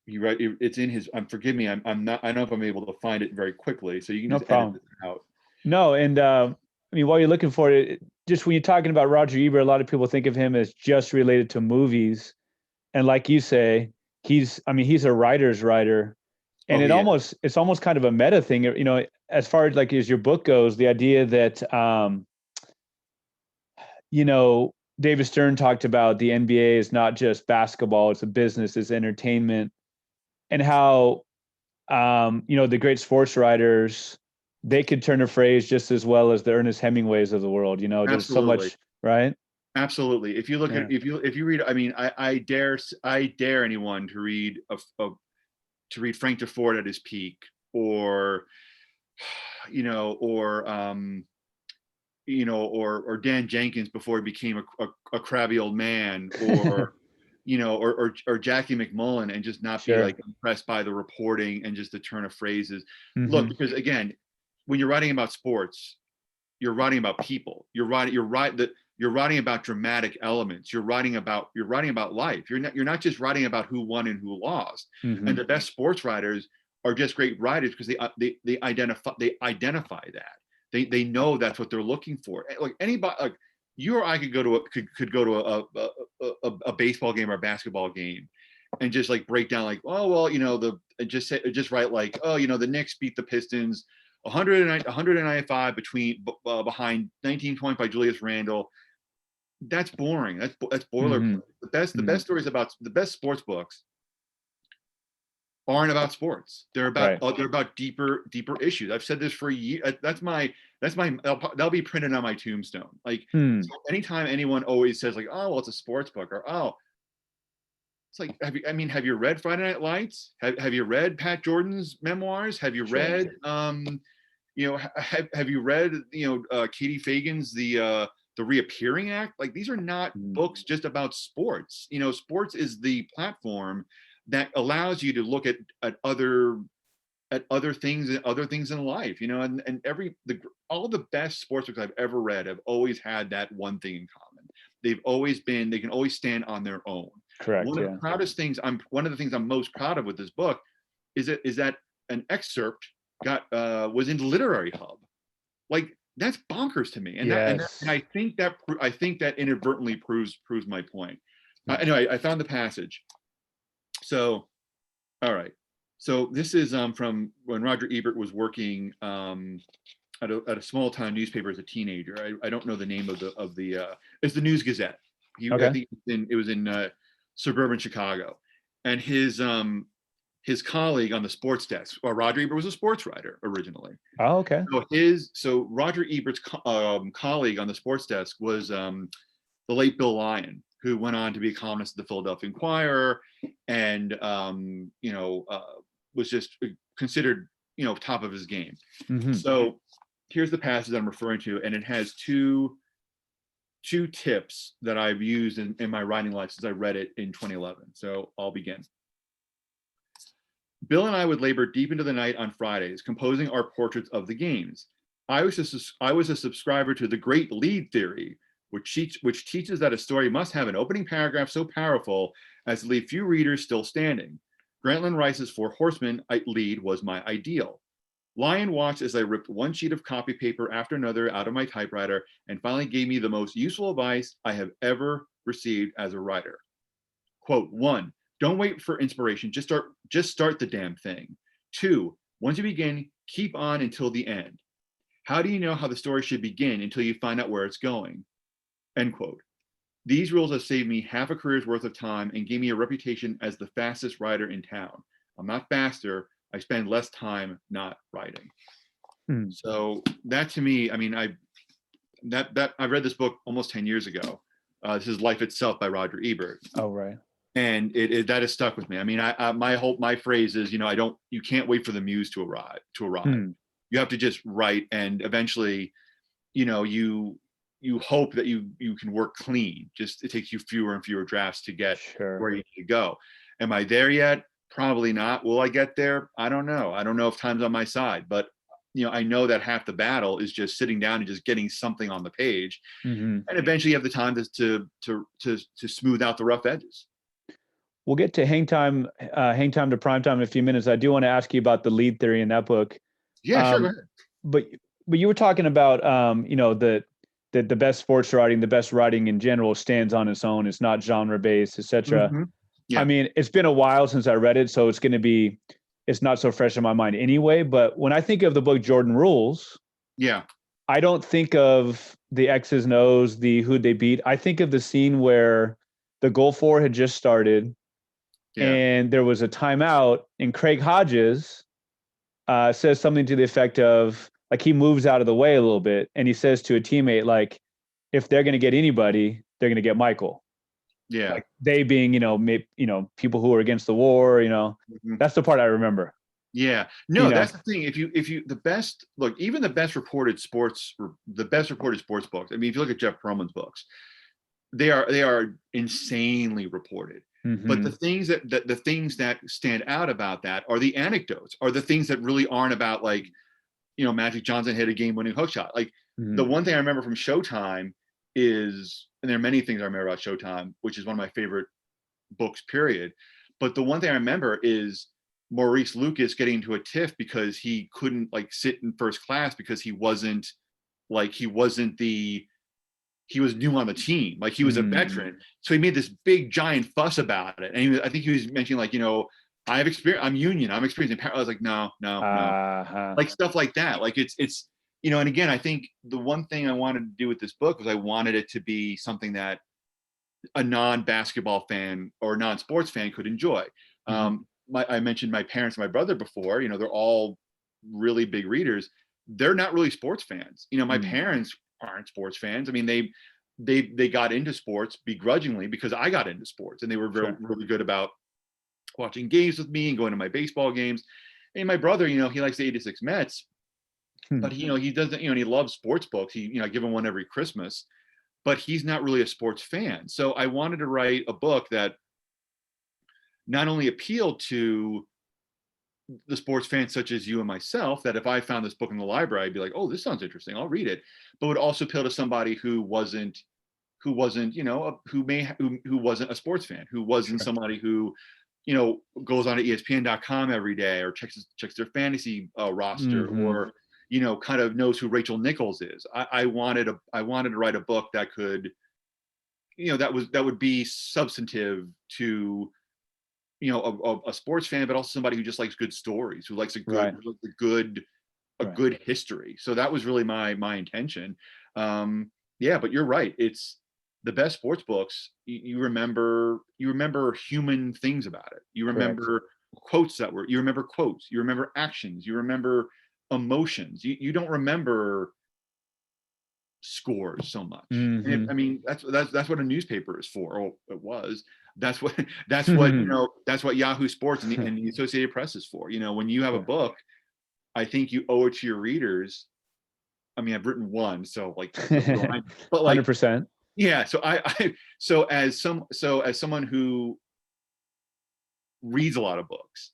It's in his, forgive me, I'm not, I don't know if I'm able to find it very quickly, so you can No just edit problem. this out. No, and I mean, while you're looking for it, just when you're talking about Roger Ebert, a lot of people think of him as just related to movies, and like you say, he's a writer's writer, and Oh, he is. it's almost kind of a meta thing, as far as like as your book goes, the idea that David Stern talked about the NBA is not just basketball, it's a business, it's entertainment, and how the great sports writers, they could turn a phrase just as well as the Ernest Hemingways of the world. There's so Absolutely. much, right? Absolutely. If you look Yeah. at, if you read, I mean, I dare anyone to read Frank Deford at his peak, or or Dan Jenkins before he became a crabby old man, or or Jackie McMullen, and just not be Sure. like impressed by the reporting and just the turn of phrases. Look, Mm-hmm. because again, when you're writing about sports, you're writing about people. You're writing about dramatic elements. You're writing about life. You're not just writing about who won and who lost. Mm-hmm. And the best sports writers are just great writers because they identify that. They know that's what they're looking for. Like anybody, like you or I could go to a baseball game or a basketball game and just like break down like, oh well, just write like, oh, the Knicks beat the Pistons 195 behind 1920 by Julius Randle. That's boring. That's boilerplate. Mm-hmm. The best stories about the best sports books aren't about sports. They're about Right. they're about deeper issues. I've said this for years. That'll be printed on my tombstone. Like, so anytime anyone always says like, oh well, it's a sports book, or oh, it's like, have you read Friday Night Lights? Have you read Pat Jordan's memoirs? Have you read have you read Katie Fagan's the Reappearing Act? Like, these are not books just about sports. Sports is the platform that allows you to look at other things in life, and all the best sports books I've ever read have always had that one thing in common. They can always stand on their own. Correct. One of the things I'm most proud of with this book is that an excerpt was in Literary Hub. Like, that's bonkers to me, and I think that inadvertently proves my point. Anyway, I found the passage. So, all right. So this is from when Roger Ebert was working at a small town newspaper as a teenager. I don't know the name of the it's the News Gazette. I think it was in suburban Chicago, and his colleague on the sports desk. Well, Roger Ebert was a sports writer originally. Oh, okay. So Roger Ebert's colleague on the sports desk was the late Bill Lyon, who went on to be a columnist at the Philadelphia Inquirer, and was just considered top of his game. Mm-hmm. So here's the passage I'm referring to, and it has two tips that I've used in my writing life since I read it in 2011. So I'll begin. Bill and I would labor deep into the night on Fridays, composing our portraits of the games. I was a subscriber to the great lead theory, which teaches that a story must have an opening paragraph so powerful as to leave few readers still standing. Grantland Rice's Four Horsemen lead was my ideal. Lyon watched as I ripped one sheet of copy paper after another out of my typewriter and finally gave me the most useful advice I have ever received as a writer. Quote, 1, Don't wait for inspiration. Just start the damn thing. 2, once you begin, keep on until the end. How do you know how the story should begin until you find out where it's going? End quote. These rules have saved me half a career's worth of time and gave me a reputation as the fastest writer in town. I'm not faster. I spend less time not writing. So that to me, I mean, I read this book almost 10 years ago. This is Life Itself by Roger Ebert. Oh, right. And that has stuck with me. I mean, my phrase is, you can't wait for the muse to arrive. You have to just write, and eventually, you hope that you can work clean. Just it takes you fewer and fewer drafts to get where you need to go. Am I there yet? Probably not. Will I get there? I don't know. I don't know if time's on my side, but I know that half the battle is just sitting down and just getting something on the page, and eventually you have the time to smooth out the rough edges. We'll get to hang time to prime time in a few minutes. I do want to ask you about the lead theory in that book. Yeah, sure. Go ahead. But you were talking about the best sports writing, the best writing in general stands on its own. It's not genre based, etc. Yeah. I mean, it's been a while since I read it, so it's not so fresh in my mind anyway. But when I think of the book Jordan Rules, I don't think of the X's and O's, the who'd they beat. I think of the scene where the Gulf War had just started, and there was a timeout, and Craig Hodges says something to the effect of, like, he moves out of the way a little bit, and he says to a teammate, like, if they're going to get anybody, they're going to get Michael. Yeah. Like, they being, people who are against the war, that's the part I remember. Yeah. No, that's the thing. If you even the best reported sports books. I mean, if you look at Jeff Pearlman's books, they are insanely reported. But the things that stand out about that are the anecdotes, are the things that really aren't about, like, Magic Johnson hit a game-winning hook shot. Like, the one thing I remember from Showtime is, and there are many things I remember about Showtime, which is one of my favorite books, period. But the one thing I remember is Maurice Lucas getting into a tiff because he couldn't, like, sit in first class because he was new on the team. Like, he was a veteran. So he made this big giant fuss about it. And I think he was mentioning, like, I have experience, I'm union, I'm experienced. I was like, no. Like, stuff like that. Like, it's, and again, I think the one thing I wanted to do with this book was I wanted it to be something that a non-basketball fan or non-sports fan could enjoy. I mentioned my parents and my brother before, they're all really big readers. They're not really sports fans. My parents aren't sports fans. I mean, they got into sports begrudgingly because I got into sports, and they were really good about watching games with me and going to my baseball games. And my brother, he likes the '86 Mets, but he doesn't, and he loves sports books. I give him one every Christmas, but he's not really a sports fan. So I wanted to write a book that not only appealed to the sports fans such as you and myself, that if I found this book in the library, I'd be like, oh, this sounds interesting, I'll read it, but would also appeal to somebody who wasn't a sports fan, who wasn't somebody who goes on to ESPN.com every day, or checks their fantasy roster, or kind of knows who Rachel Nichols is. I wanted to write a book that could, that would be substantive to a sports fan, but also somebody who just likes good stories, who likes a good history. So that was really my intention. But you're right. It's the best sports books. You remember human things about it. You remember quotes, you remember actions, you remember emotions. You don't remember scores so much. I mean, that's what a newspaper is for. Or it was. That's what Yahoo Sports and the Associated Press is for. When you have a book, I think you owe it to your readers. I mean, I've written one, so, like, but, like, 100%. Yeah. So as someone who reads a lot of books,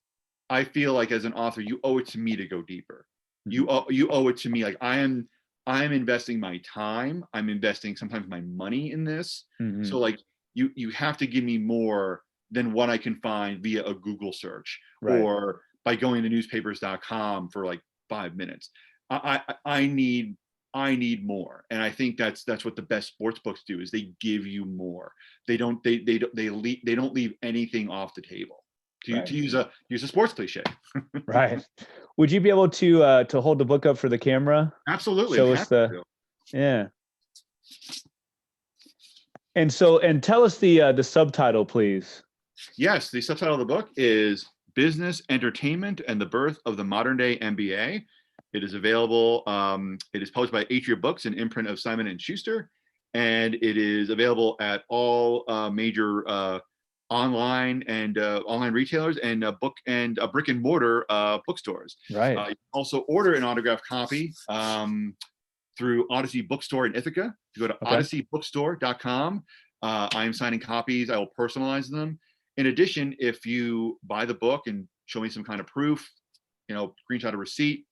I feel like as an author, you owe it to me to go deeper. You owe it to me. Like, I'm investing my time. I'm investing sometimes my money in this. So, like, you have to give me more than what I can find via a Google search or by going to newspapers.com for, like, 5 minutes. I need I need more. And I think that's what the best sports books do, is they give you more. They don't leave anything off the table. To use a sports cliche. Right. Would you be able to hold the book up for the camera? Absolutely. Show us yeah. And tell us the subtitle, please. Yes, the subtitle of the book is Business, Entertainment, and the Birth of the Modern Day NBA. It is available. It is published by Atria Books, an imprint of Simon & Schuster, and it is available at all major online retailers and book and brick and mortar bookstores. Right. You can also order an autographed copy through Odyssey Bookstore in Ithaca. You go to odysseybookstore.com. I am signing copies. I will personalize them. In addition, if you buy the book and show me some kind of proof, screenshot a receipt,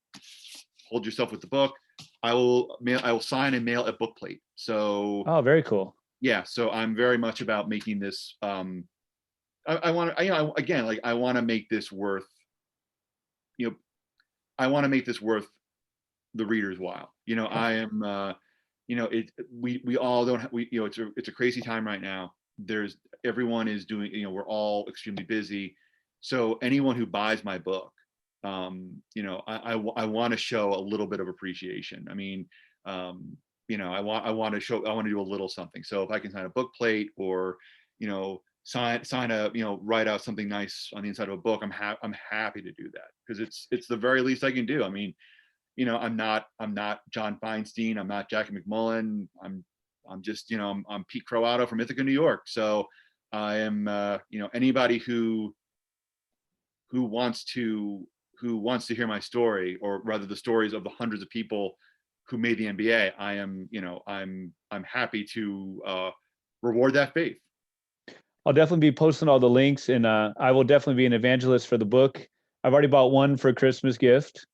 hold yourself with the book, I will sign and mail a book plate. So, oh, very cool. Yeah, so I'm very much about making this. I want to make this worth. I want to make this worth the reader's while. I am. We all don't. It's a crazy time right now. Everyone is doing. We're all extremely busy. So anyone who buys my book, I want to show a little bit of appreciation. I mean, I want to do a little something. So if I can sign a book plate, or write out something nice on the inside of a book, I'm happy to do that, because it's the very least I can do. I mean, I'm not John Feinstein, I'm not Jackie McMullen, I'm just I'm Pete Croatto from Ithaca, New York. So I am anybody who wants to hear my story, or rather the stories of the hundreds of people who made the NBA, I am I'm happy to reward that faith. I'll definitely be posting all the links, and I will definitely be an evangelist for the book. I've already bought one for a Christmas gift,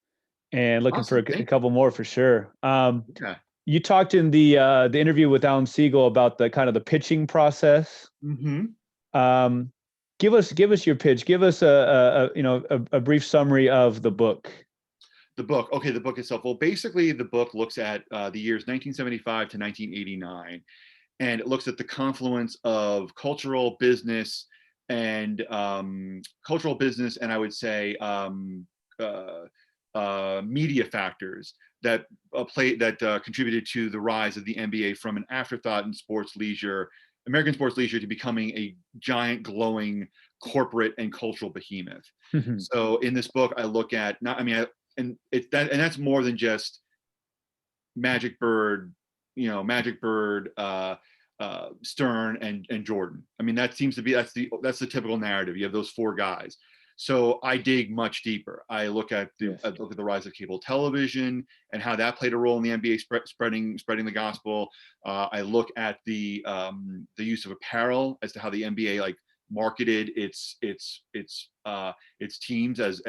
and looking Awesome. for a couple more for sure. Okay. You talked in the interview with Alan Siegel about the kind of the pitching process. Mm-hmm. Give us your pitch. Give us a brief summary of the book. The book. Okay, the book itself. Well, basically, the book looks at the years 1975 to 1989, and it looks at the confluence of cultural business and I would say media factors that contributed to the rise of the NBA from an afterthought in American sports leisure, to becoming a giant, glowing corporate and cultural behemoth. So in this book, I look at and that's more than just Magic Bird, Stern and Jordan. I mean, that seems to be that's the typical narrative. You have those four guys. So I dig much deeper. I look at the rise of cable television and how that played a role in the NBA spreading the gospel. I look at the use of apparel as to how the NBA marketed its teams as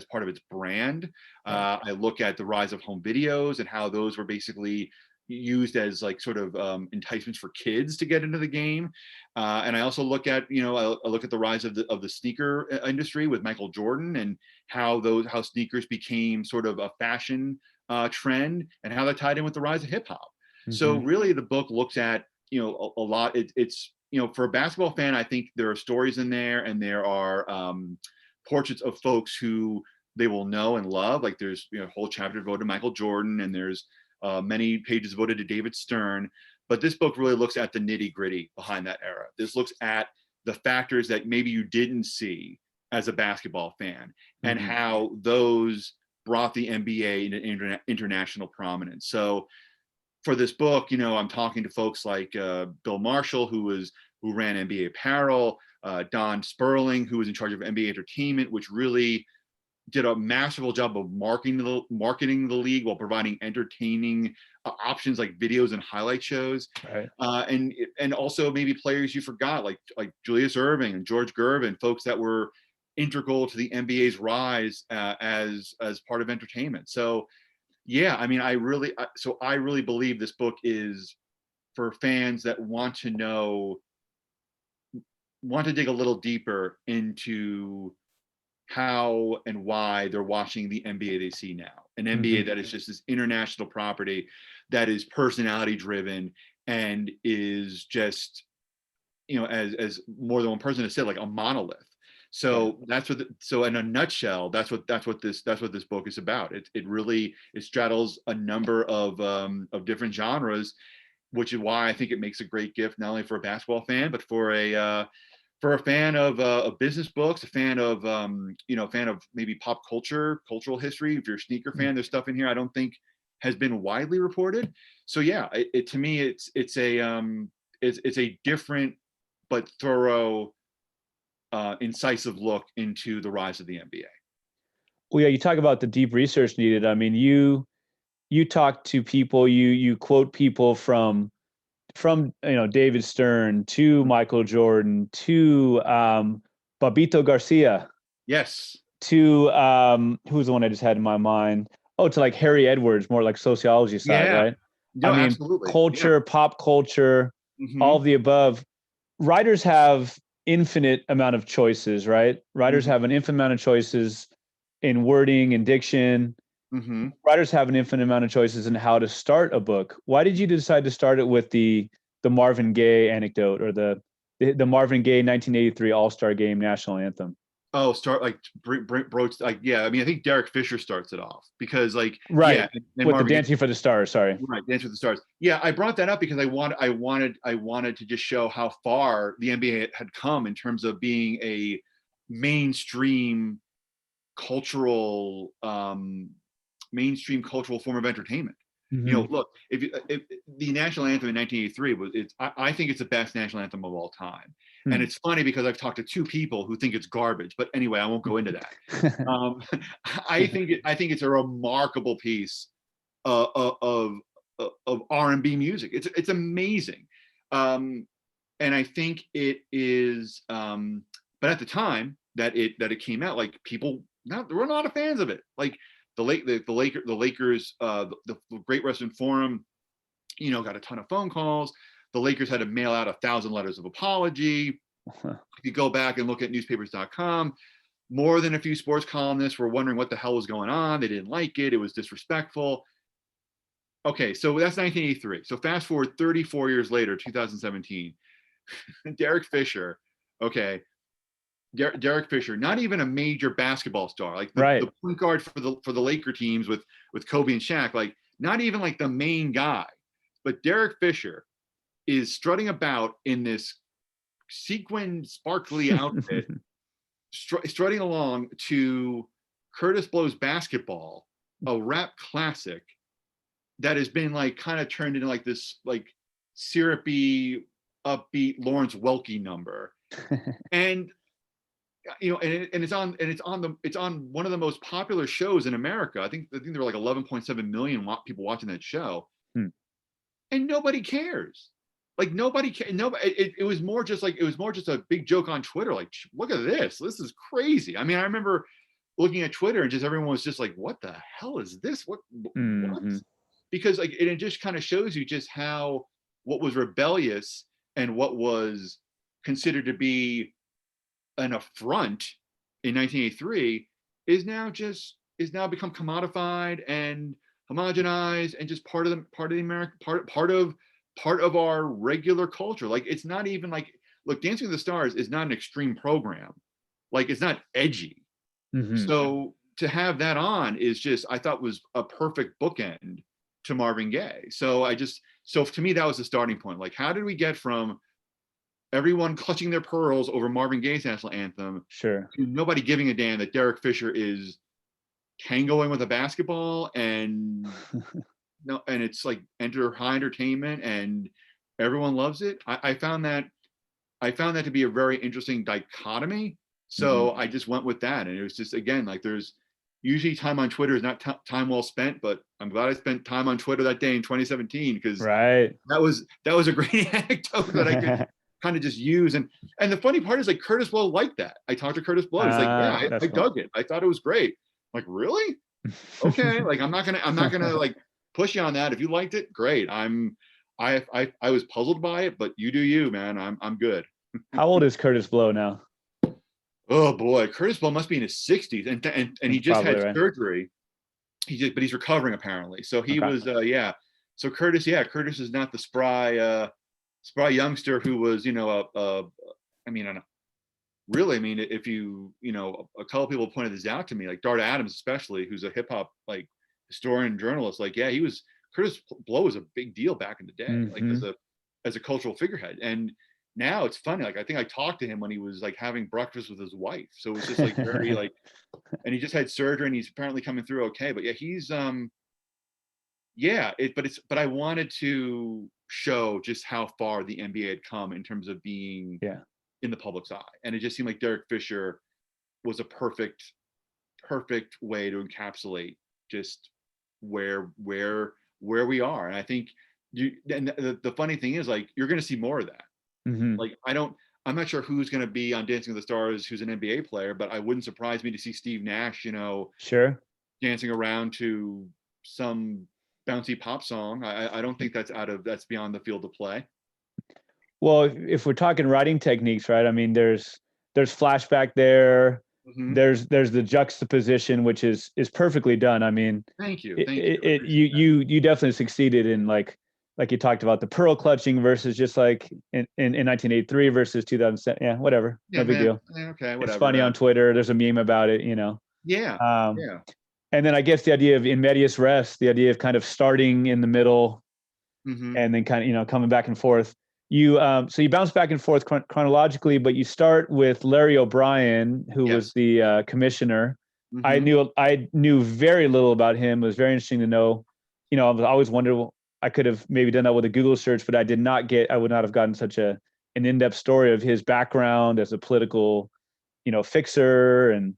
part of its brand. I look at the rise of home videos and how those were basically used as enticements for kids to get into the game. And I also look at I look at the rise of the sneaker industry with Michael Jordan, and how sneakers became sort of a fashion trend, and how that tied in with the rise of hip hop. So really, the book looks at a lot. It's for a basketball fan, I think there are stories in there, and there are portraits of folks who they will know and love. Like there's a whole chapter devoted to Michael Jordan, and there's many pages devoted to David Stern. But this book really looks at the nitty gritty behind that era. This looks at the factors that maybe you didn't see as a basketball fan, and how those brought the NBA into international prominence. So for this book, I'm talking to folks like Bill Marshall, who ran NBA Apparel, Don Sperling, who was in charge of NBA Entertainment, which really did a masterful job of marketing the league while providing entertaining options like videos and highlight shows. Right. And also maybe players you forgot, like Julius Erving and George Gervin, folks that were integral to the NBA's rise as part of entertainment. So yeah, I mean, I really believe this book is for fans that want to dig a little deeper into how and why they're watching the NBA they see now. An NBA that is just this international property that is personality driven and is just, as more than one person has said, like a monolith. So that's what. So in a nutshell, that's what this book is about. It straddles a number of different genres, which is why I think it makes a great gift not only for a basketball fan, but for a fan of business books, a fan of maybe pop culture, cultural history. If you're a sneaker fan, there's stuff in here I don't think has been widely reported. So yeah, to me it's a different but thorough, incisive look into the rise of the NBA. Well, yeah, you talk about the deep research needed. I mean, you talk to people, you quote people from David Stern to Michael Jordan to Babito Garcia. Yes. To who's the one I just had in my mind? Oh, to like Harry Edwards, more like sociology side, right? No, I mean, absolutely. culture, pop culture, all of the above. Writers have infinite amount of choices, right? Writers have an infinite amount of choices in wording and diction. Writers have an infinite amount of choices in how to start a book. Why did you decide to start it with the Marvin Gaye anecdote, or the Marvin Gaye 1983 All-Star Game national anthem? Oh, start like broach, like, yeah. I mean, I think Derek Fisher starts it off because, like, right, yeah, and with the Dancing for the Stars. Sorry, right, Dancing for the Stars. Yeah, I brought that up because I wanted to just show how far the NBA had come in terms of being a mainstream cultural form of entertainment. Look, if the national anthem in 1983 I think it's the best national anthem of all time. And it's funny because I've talked to two people who think it's garbage, but anyway, I won't go into that. I think it's a remarkable piece of R&B music. It's amazing, and I think it is. But at the time that it came out, like, people, there were a lot of fans of it. Like the Lakers, the Great Western Forum, got a ton of phone calls. The Lakers had to mail out 1,000 letters of apology. If you go back and look at newspapers.com, more than a few sports columnists were wondering what the hell was going on. They didn't like it. It was disrespectful. Okay, so that's 1983. So fast forward 34 years later, 2017, Derek Fisher, Derek Fisher, not even a major basketball star, like the point guard for the Laker teams with Kobe and Shaq, like not even like the main guy, but Derek Fisher is strutting about in this sequin sparkly outfit, strutting along to Curtis Blow's Basketball, a rap classic that has been like kind of turned into like this like syrupy, upbeat Lawrence Welky number. And it's on one of the most popular shows in America. I think there were like 11.7 million people watching that show, and nobody cares. Like nobody cares. It was more just a big joke on Twitter. Like, look at this. This is crazy. I mean, I remember looking at Twitter and just everyone was just like, "What the hell is this? What?" Because like it just kind of shows you just how what was rebellious and what was considered to be an affront in 1983 is now become commodified and homogenized and just part of the American part of our regular culture. Like, it's not even like, look, Dancing with the Stars is not an extreme program. Like, it's not edgy. So to have that on is just, I thought, was a perfect bookend to Marvin Gaye. So to me, that was the starting point. Like, how did we get from everyone clutching their pearls over Marvin Gaye's national anthem to nobody giving a damn that Derek Fisher is tangoing with a basketball and it's like high entertainment and everyone loves it? I found that to be a very interesting dichotomy. So I just went with that, and it was just, again, like, there's usually time on Twitter is not time well spent, but I'm glad I spent time on Twitter that day in 2017 because that was a great anecdote that I could kind of just use. And the funny part is, like, Curtis Blow liked that. I talked to Curtis Blow. He's like, yeah, I dug it. I thought it was great. I'm like, really? Okay. Like, I'm not gonna like push you on that. If you liked it, great. I was puzzled by it, but you do you, man. I'm good. How old is Curtis Blow now? Oh boy, Curtis Blow must be in his 60s, and he just Probably had right. surgery. But he's recovering apparently. So he Okay. was, yeah. So Curtis is not the spry youngster who was, I mean, really, I mean, if a couple people pointed this out to me, like Dart Adams, especially, who's a hip hop like historian and journalist, like, yeah, Curtis Blow was a big deal back in the day, like as a cultural figurehead. And now it's funny, like I think I talked to him when he was like having breakfast with his wife. So it was just like very like, and he just had surgery and he's apparently coming through okay. But yeah, he's but I wanted to show just how far the NBA had come in terms of being in the public's eye. And it just seemed like Derek Fisher was a perfect way to encapsulate just where we are. And I think the funny thing is, like, you're going to see more of that. Like, I'm not sure who's going to be on Dancing with the Stars who's an NBA player, but I wouldn't surprise me to see Steve Nash, sure, dancing around to some bouncy pop song. I don't think that's beyond the field of play. Well, if we're talking writing techniques, right? I mean, there's flashback there. There's the juxtaposition, which is perfectly done. I mean, thank you. You definitely succeeded in like you talked about the pearl clutching versus just like in 1983 versus 2007. Yeah, whatever. No big deal. Okay, whatever. It's funny on Twitter. There's a meme about it, Yeah. And then I guess the idea of in medias res, the idea of kind of starting in the middle and then kind of, coming back and forth. So you bounce back and forth chronologically, but you start with Larry O'Brien, who was the commissioner. I knew very little about him. It was very interesting to know. I always wondered, I could have maybe done that with a Google search, but I would not have gotten such an in-depth story of his background as a political, fixer. And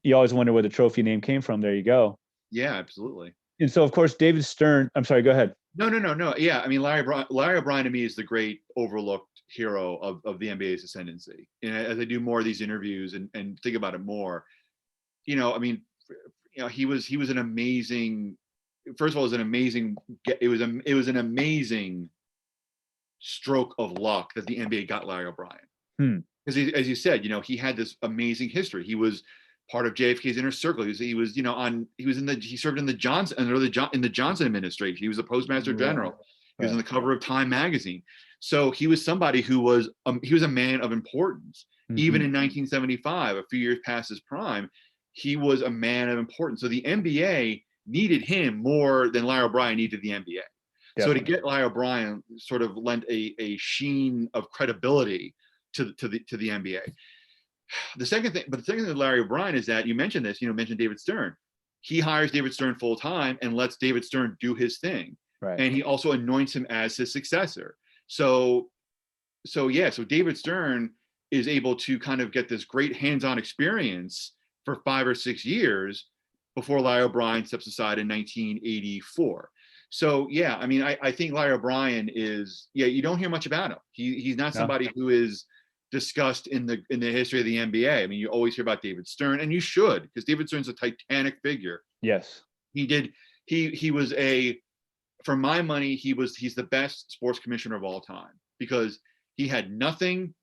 you always wonder where the trophy name came from. There you go. Yeah, absolutely. And so, of course, David Stern, I'm sorry, go ahead. No. Yeah, I mean, Larry O'Brien to me is the great overlooked hero of the NBA's ascendancy. And as I do more of these interviews and think about it more, I mean, he was an amazing. First of all, it was an amazing stroke of luck that the NBA got Larry O'Brien. Because as you said, he had this amazing history. He was part of JFK's inner circle. He served in the Johnson administration. He was a postmaster general. He was on the cover of Time magazine. So he was somebody who was a man of importance. Even in 1975, a few years past his prime, he was a man of importance. So the NBA needed him more than Larry O'Brien needed the NBA. Definitely. So to get Larry O'Brien sort of lent a sheen of credibility to the NBA. The second thing with Larry O'Brien is that you mentioned David Stern. He hires David Stern full time and lets David Stern do his thing. Right. And he also anoints him as his successor. So David Stern is able to kind of get this great hands-on experience for 5 or 6 years before Larry O'Brien steps aside in 1984. So yeah, I mean, I think Larry O'Brien is, you don't hear much about him. He's not somebody who is discussed in the history of the NBA. I mean, you always hear about David Stern, and you should, because David Stern's a titanic figure. Yes. He was for my money, he's the best sports commissioner of all time, because he had nothing,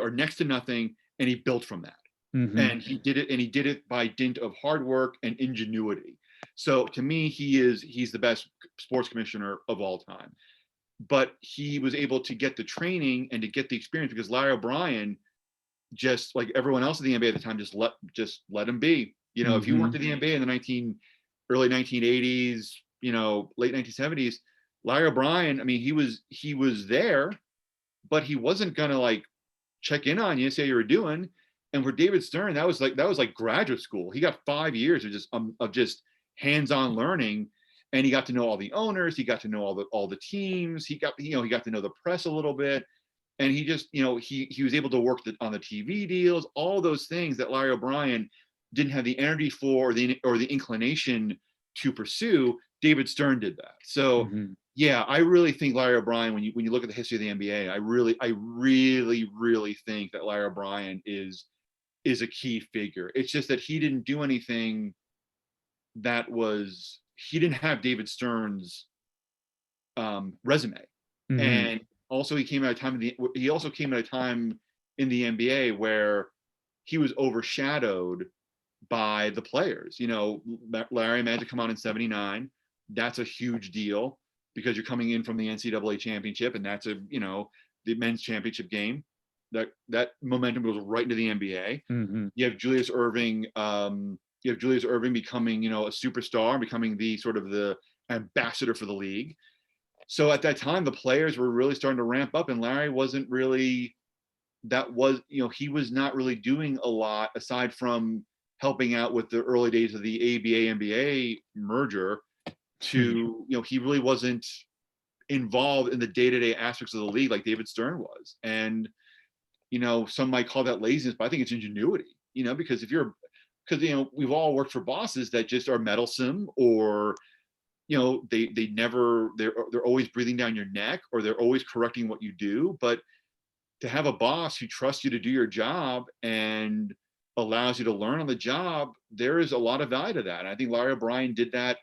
or next to nothing, and he built from that. And he did it by dint of hard work and ingenuity. So to me, he's the best sports commissioner of all time. But he was able to get the training and to get the experience because Larry O'Brien, just like everyone else in the NBA at the time, just let him be. If you went to the NBA in the early 1980s, late 1970s, Larry O'Brien, I mean, he was there, but he wasn't gonna like check in on you, say how you were doing. And for David Stern, that was like graduate school. He got 5 years of just hands-on learning. And he got to know all the owners. He got to know all the teams. He got to know the press a little bit, and he just he was able to work on the TV deals, all those things that Larry O'Brien didn't have the energy for or the inclination to pursue. David Stern did that. So yeah, I really think Larry O'Brien, when you look at the history of the NBA, I really think that Larry O'Brien is a key figure. It's just that he didn't do anything he didn't have David Stern's resume, and also he came at a time in the NBA where he was overshadowed by the players. Larry and Magic come on in '79. That's a huge deal because you're coming in from the NCAA championship, and that's the men's championship game. That momentum goes right into the NBA. Mm-hmm. You have Julius Erving. Becoming a superstar, becoming the sort of the ambassador for the league. So at that time, the players were really starting to ramp up, and Larry wasn't really. He was not really doing a lot aside from helping out with the early days of the ABA NBA merger. He really wasn't involved in the day-to-day aspects of the league like David Stern was. And some might call that laziness, but I think it's ingenuity. Because we've all worked for bosses that just are meddlesome, or they're always breathing down your neck, or they're always correcting what you do. But to have a boss who trusts you to do your job and allows you to learn on the job, there is a lot of value to that. And I think Larry O'Brien did that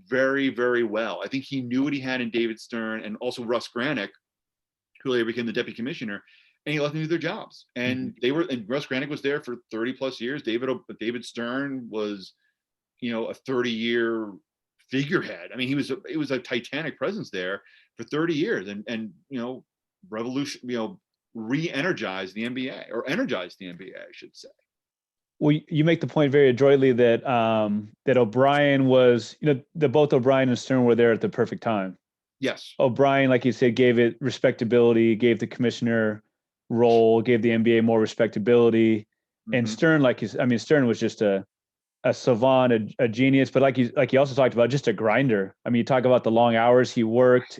very, very well. I think he knew what he had in David Stern and also Russ Granick, who later became the deputy commissioner, and he let them do their jobs. And Russ Granick was there for 30 plus years. David Stern was, a 30-year figurehead. I mean, it was a titanic presence there for 30 years, and revolution, re-energized the NBA, or energized the NBA, I should say. Well, you make the point very adroitly that that O'Brien was, both O'Brien and Stern were there at the perfect time. Yes. O'Brien, like you said, gave it respectability, gave the commissioner role, gave the NBA more respectability. Mm-hmm. And Stern, Stern was just a savant, a genius, but like you also talked about, just a grinder. I mean, you talk about the long hours he worked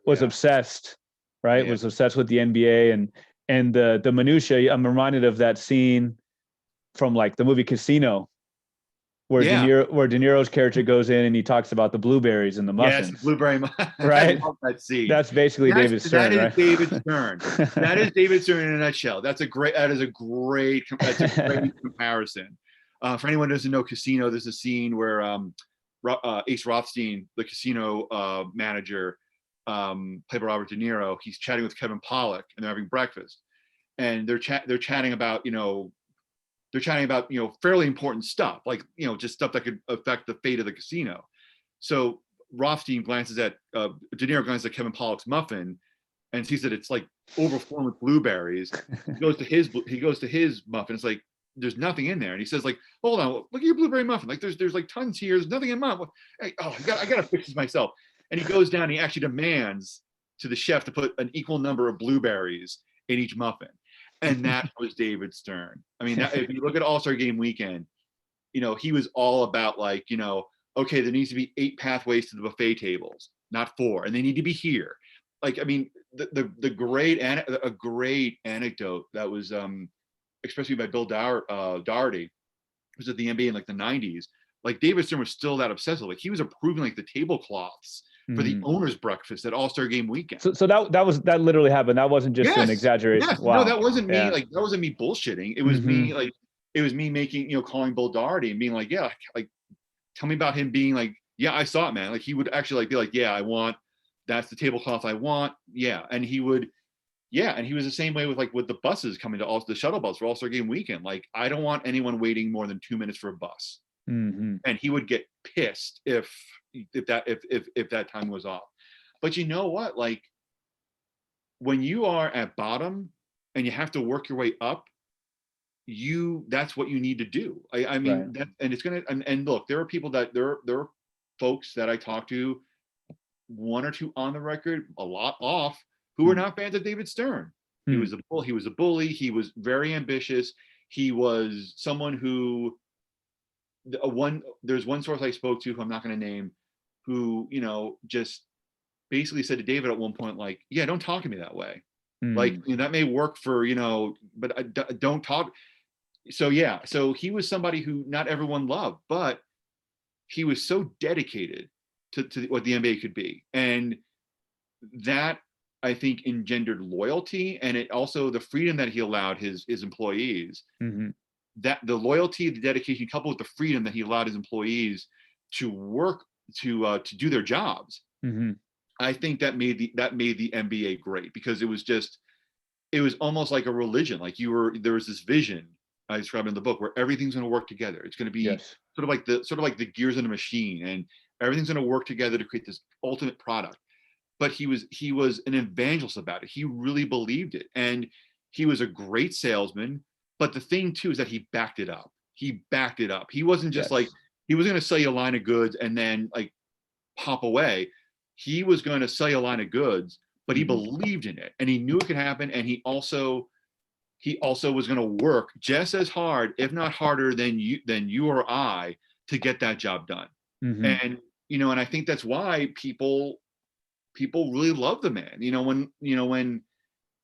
was obsessed, right? Yeah. Was obsessed with the NBA and the minutia. I'm reminded of that scene from like the movie Casino, where De Niro's character goes in and he talks about the blueberries and the muffins. Yes, blueberry muffins. Right? I love that scene. That's basically David Stern. That is right? David Stern. That is David Stern in a nutshell. That's a great comparison. For anyone who doesn't know Casino, there's a scene where Ace Rothstein, the casino manager, played by Robert De Niro, he's chatting with Kevin Pollak, and they're having breakfast, and they're chatting about fairly important stuff, like just stuff that could affect the fate of the casino. So Rothstein glances at De Niro glances at Kevin Pollak's muffin and sees that it's like overflowing with blueberries. He goes to his muffin. It's like, there's nothing in there, and he says, like, hold on, look at your blueberry muffin. Like there's like tons here. There's nothing in mine. Hey, I gotta fix this myself. And he goes down. And he actually demands to the chef to put an equal number of blueberries in each muffin. And that was David Stern. I mean, if you look at All-Star Game weekend, he was all about like, okay, there needs to be 8 pathways to the buffet tables, not 4, and they need to be here. Like, I mean, a great anecdote that was expressed by Bill Doherty, who's at the NBA in like the 90s. Like David Stern was still that obsessive. Like he was approving like the tablecloths for the owner's breakfast at All-Star Game weekend. So that literally happened. That wasn't just an exaggeration. Yes. Wow. No, that wasn't me. Like that wasn't me bullshitting. It was me. Like it was me making, calling Bill Doherty and being like, yeah, like tell me about him being like, yeah, I saw it, man. Like he would actually like be like, yeah, that's the tablecloth I want. Yeah. And he would, and he was the same way with the buses coming to the shuttle bus for All-Star Game weekend. Like I don't want anyone waiting more than 2 minutes for a bus. Mm-hmm. And he would get pissed if that time was off. But you know what? Like when you are at bottom and you have to work your way up, that's what you need to do. I mean, right. That, and it's gonna and look, there are folks that I talk to, 1 or 2 on the record, a lot off, who are not fans of David Stern. He was a bully. He was very ambitious. He was someone who there's one source I spoke to who I'm not going to name, who just basically said to David at one point, like, yeah, don't talk to me that way. Like that may work for but don't talk. So so he was somebody who not everyone loved, but he was so dedicated to what the NBA could be, and that I think engendered loyalty, and it also the freedom that he allowed his employees. That the loyalty, the dedication, coupled with the freedom that he allowed his employees to work to do their jobs, I think that made the NBA great, because it it was almost like a religion. Like there was this vision I described in the book where everything's going to work together. It's going to be Yes. sort of like the gears in a machine, and everything's going to work together to create this ultimate product. But he was an evangelist about it. He really believed it, and he was a great salesman. But the thing too is that he backed it up. He backed it up. He wasn't just like, Yes. he was going to sell you a line of goods and then like pop away. He was going to sell you a line of goods, but he believed in it, and he knew it could happen. And he also was going to work just as hard, if not harder than you or I, to get that job done. Mm-hmm. And and I think that's why people really love the man. When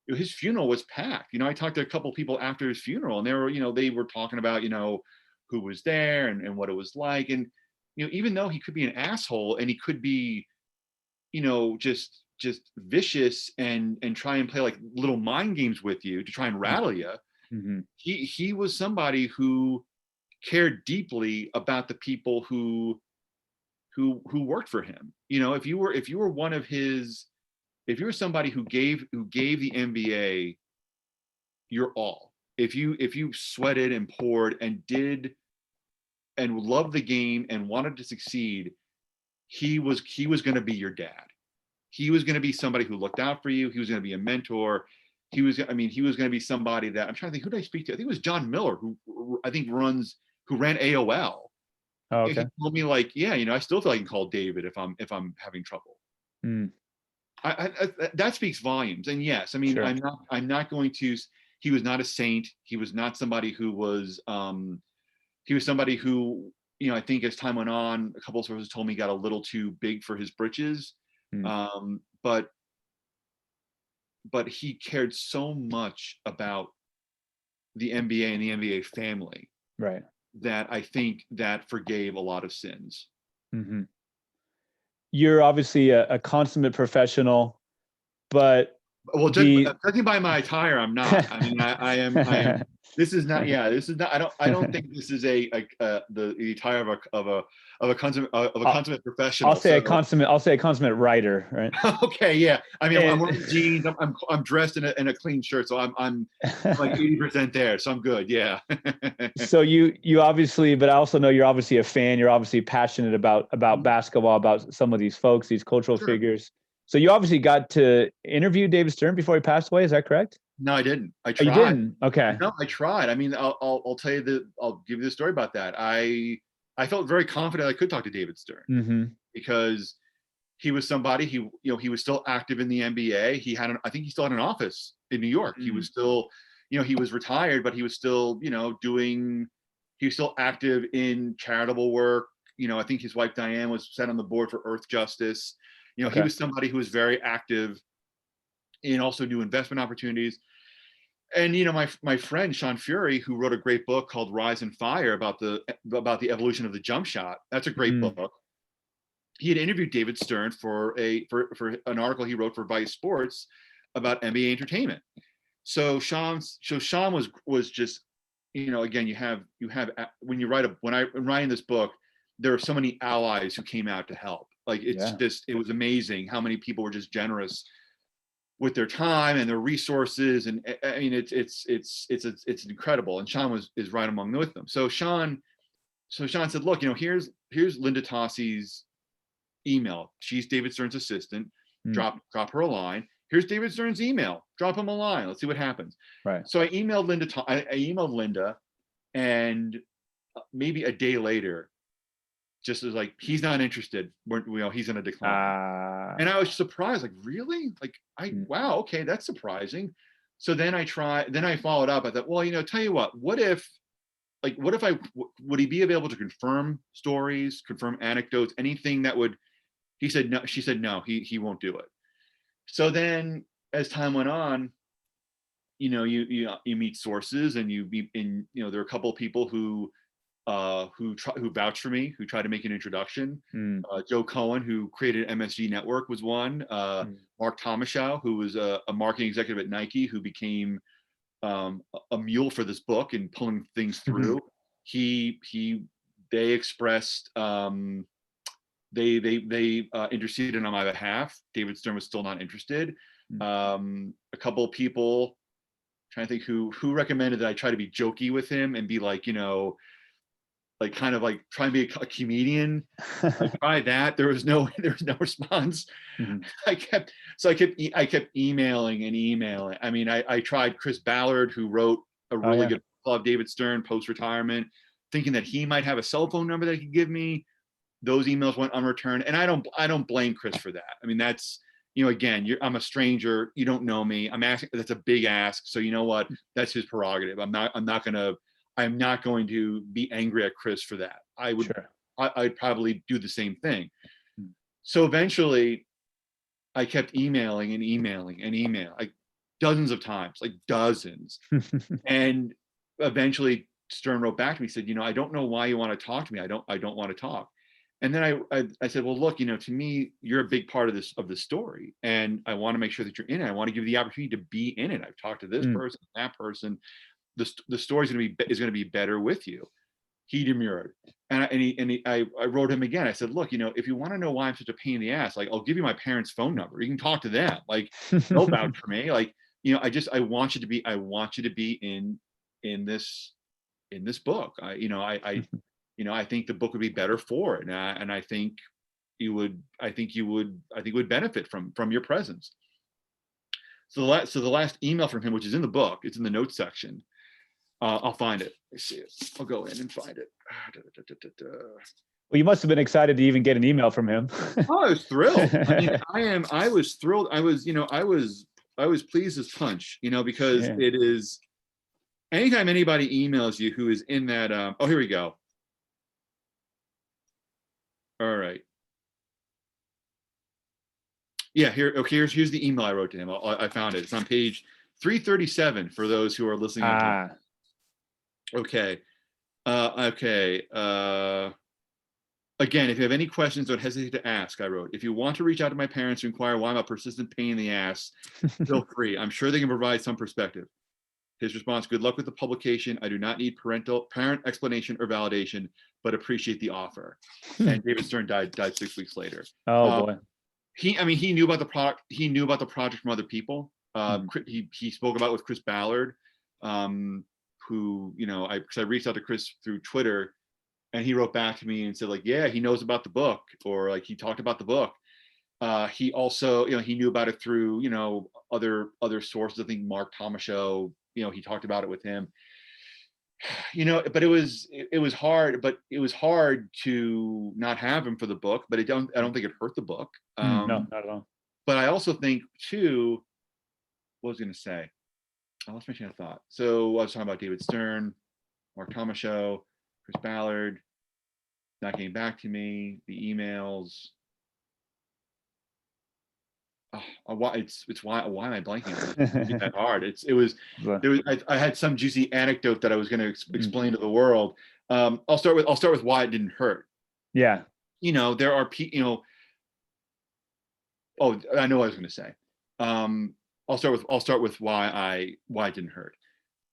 his funeral was packed. I talked to a couple of people after his funeral, and they were talking about who was there and what it was like. And even though he could be an asshole and he could be just vicious and try and play like little mind games with you to try and rattle you, Mm-hmm. he was somebody who cared deeply about the people who worked for him. If you were one of his, if you were somebody who gave the NBA your all, if you sweated and poured and did and loved the game and wanted to succeed, he was going to be your dad. He was going to be somebody who looked out for you. He was going to be a mentor. He was going to be somebody that, I'm trying to think, who did I speak to? I think it was John Miller, who ran AOL. Oh, He okay. told me like, yeah, I still feel I can call David if I'm having trouble. Mm. That speaks volumes. And yes, I mean, Sure. I'm not going to. He was not a saint. He was not somebody who was. He was somebody who, I think as time went on, a couple of sources told me got a little too big for his britches. Mm. But he cared so much about the NBA and the NBA family, Right. that I think that forgave a lot of sins. Mm-hmm. You're obviously a consummate professional, but Well, the judging by my attire, I'm not. I mean, I am. This is not. Yeah, this is not. I don't think this is the attire of a consummate professional. I'll say a consummate writer, right? Okay, yeah. I mean, I'm And wearing jeans. I'm dressed in a clean shirt, so I'm like 80% there. So I'm good. Yeah. so you obviously, but I also know you're obviously a fan. You're obviously passionate about basketball, about some of these folks, these cultural Sure. figures. So you obviously got to interview David Stern before he passed away. Is that correct? No, I didn't. I Oh, you tried. didn't? Okay. No, I tried. I mean, I'll tell you I'll give you the story about that. I felt very confident I could talk to David Stern, Mm-hmm. because he was somebody, he was still active in the NBA. I think he still had an office in New York. He was still, he was retired, but he was still, he was still active in charitable work. I think his wife Diane was sat on the board for Earth Justice. He Okay. was somebody who was very active in also new investment opportunities. And my friend Sean Fury, who wrote a great book called Rise and Fire about the evolution of the jump shot. That's a great book. He had interviewed David Stern for an article he wrote for Vice Sports about NBA entertainment. So Sean was just, again, you have when I'm writing this book, there are so many allies who came out to help. Like it was amazing how many people were just generous with their time and their resources. And I mean, it's incredible. And Sean is right among with them. So Sean said, look, here's Linda Tossi's email. She's David Stern's assistant. Drop her a line. Here's David Stern's email. Drop him a line. Let's see what happens. Right. So I emailed Linda. I emailed Linda, and maybe a day later, just as like, he's not interested. He's going to decline. And I was surprised. Like, really? Like, wow. Okay, that's surprising. So then I followed up. I thought, well, tell you what. What if would he be available to confirm stories, confirm anecdotes, anything that would? He said no. She said no. He won't do it. So then, as time went on, you meet sources, and there are a couple of people who vouched for me, who tried to make an introduction. Joe Cohen, who created MSG Network, was one. Mark Tomashow, who was a marketing executive at Nike, who became a mule for this book and pulling things through. They expressed they interceded on my behalf. David Stern was still not interested. A couple of people trying to think who recommended that I try to be jokey with him and be like, like kind of like try and be a comedian. I tried that. There was no response. Mhm. I kept emailing and emailing. I mean, I tried Chris Ballard, who wrote a really good book of David Stern post-retirement, thinking that he might have a cell phone number that he could give me. Those emails went unreturned, and I don't blame Chris for that. I mean, that's, again, I'm a stranger. You don't know me. I'm asking. That's a big ask. So you know what? That's his prerogative. I'm not going to be angry at Chris for that. I'd probably do the same thing. So eventually I kept emailing and emailing and emailing, like dozens of times, like dozens. And eventually Stern wrote back to me, said, I don't know why you want to talk to me. I don't want to talk. And then I said, well, look, to me, you're a big part of this story. And I want to make sure that you're in it. I want to give you the opportunity to be in it. I've talked to this person, that person. The story's going to be better with you. He demurred. And I wrote him again. I said, look, if you want to know why I'm such a pain in the ass, like, I'll give you my parents' phone number. You can talk to them. Like, they'll vouch for me. Like, I want you to be in this book. I think the book would be better for it. And I think you would benefit from your presence. So the last email from him, which is in the book, it's in the notes section. I'll find it. I see it. I'll go in and find it. Well, you must have been excited to even get an email from him. Oh, I was thrilled. I mean, I was thrilled. I was pleased as punch, because it is, anytime anybody emails you who is in that, oh, here we go. All right. Yeah, here's the email I wrote to him. I found it. It's on page 337 for those who are listening. Okay. Again, if you have any questions, don't hesitate to ask, I wrote. If you want to reach out to my parents to inquire why I'm a persistent pain in the ass, feel free. I'm sure they can provide some perspective. His response, good luck with the publication. I do not need parent explanation or validation, but appreciate the offer. And David Stern died 6 weeks later. Oh, boy. He knew about the product. He knew about the project from other people. He spoke about it with Chris Ballard, who, because I reached out to Chris through Twitter, and he wrote back to me and said, like, yeah, he knows about the book, or like he talked about the book. He also, he knew about it through, other sources. I think Mark Tomashow, he talked about it with him. But it was hard to not have him for the book. But I don't think it hurt the book. No, not at all. But I also think too, what was I going to say? I lost my train of thought. So I was talking about David Stern, Mark Tomashow, Chris Ballard, not getting back to me, the emails. Why am I blanking on it? It's that hard. I had some juicy anecdote that I was going to explain to the world. I'll start with why it didn't hurt. Yeah. There are people. Oh, I know what I was going to say. I'll start with why it didn't hurt.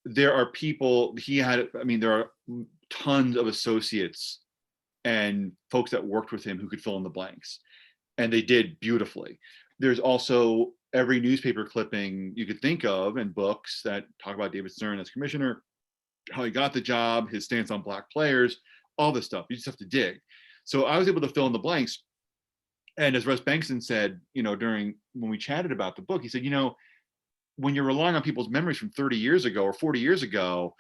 There are people there are tons of associates and folks that worked with him who could fill in the blanks, and they did beautifully. There's also every newspaper clipping you could think of and books that talk about David Stern as commissioner, how he got the job, his stance on black players, all this stuff. You just have to dig. So I was able to fill in the blanks. And as Russ Bengtson said, when we chatted about the book, he said, when you're relying on people's memories from 30 years ago or 40 years ago,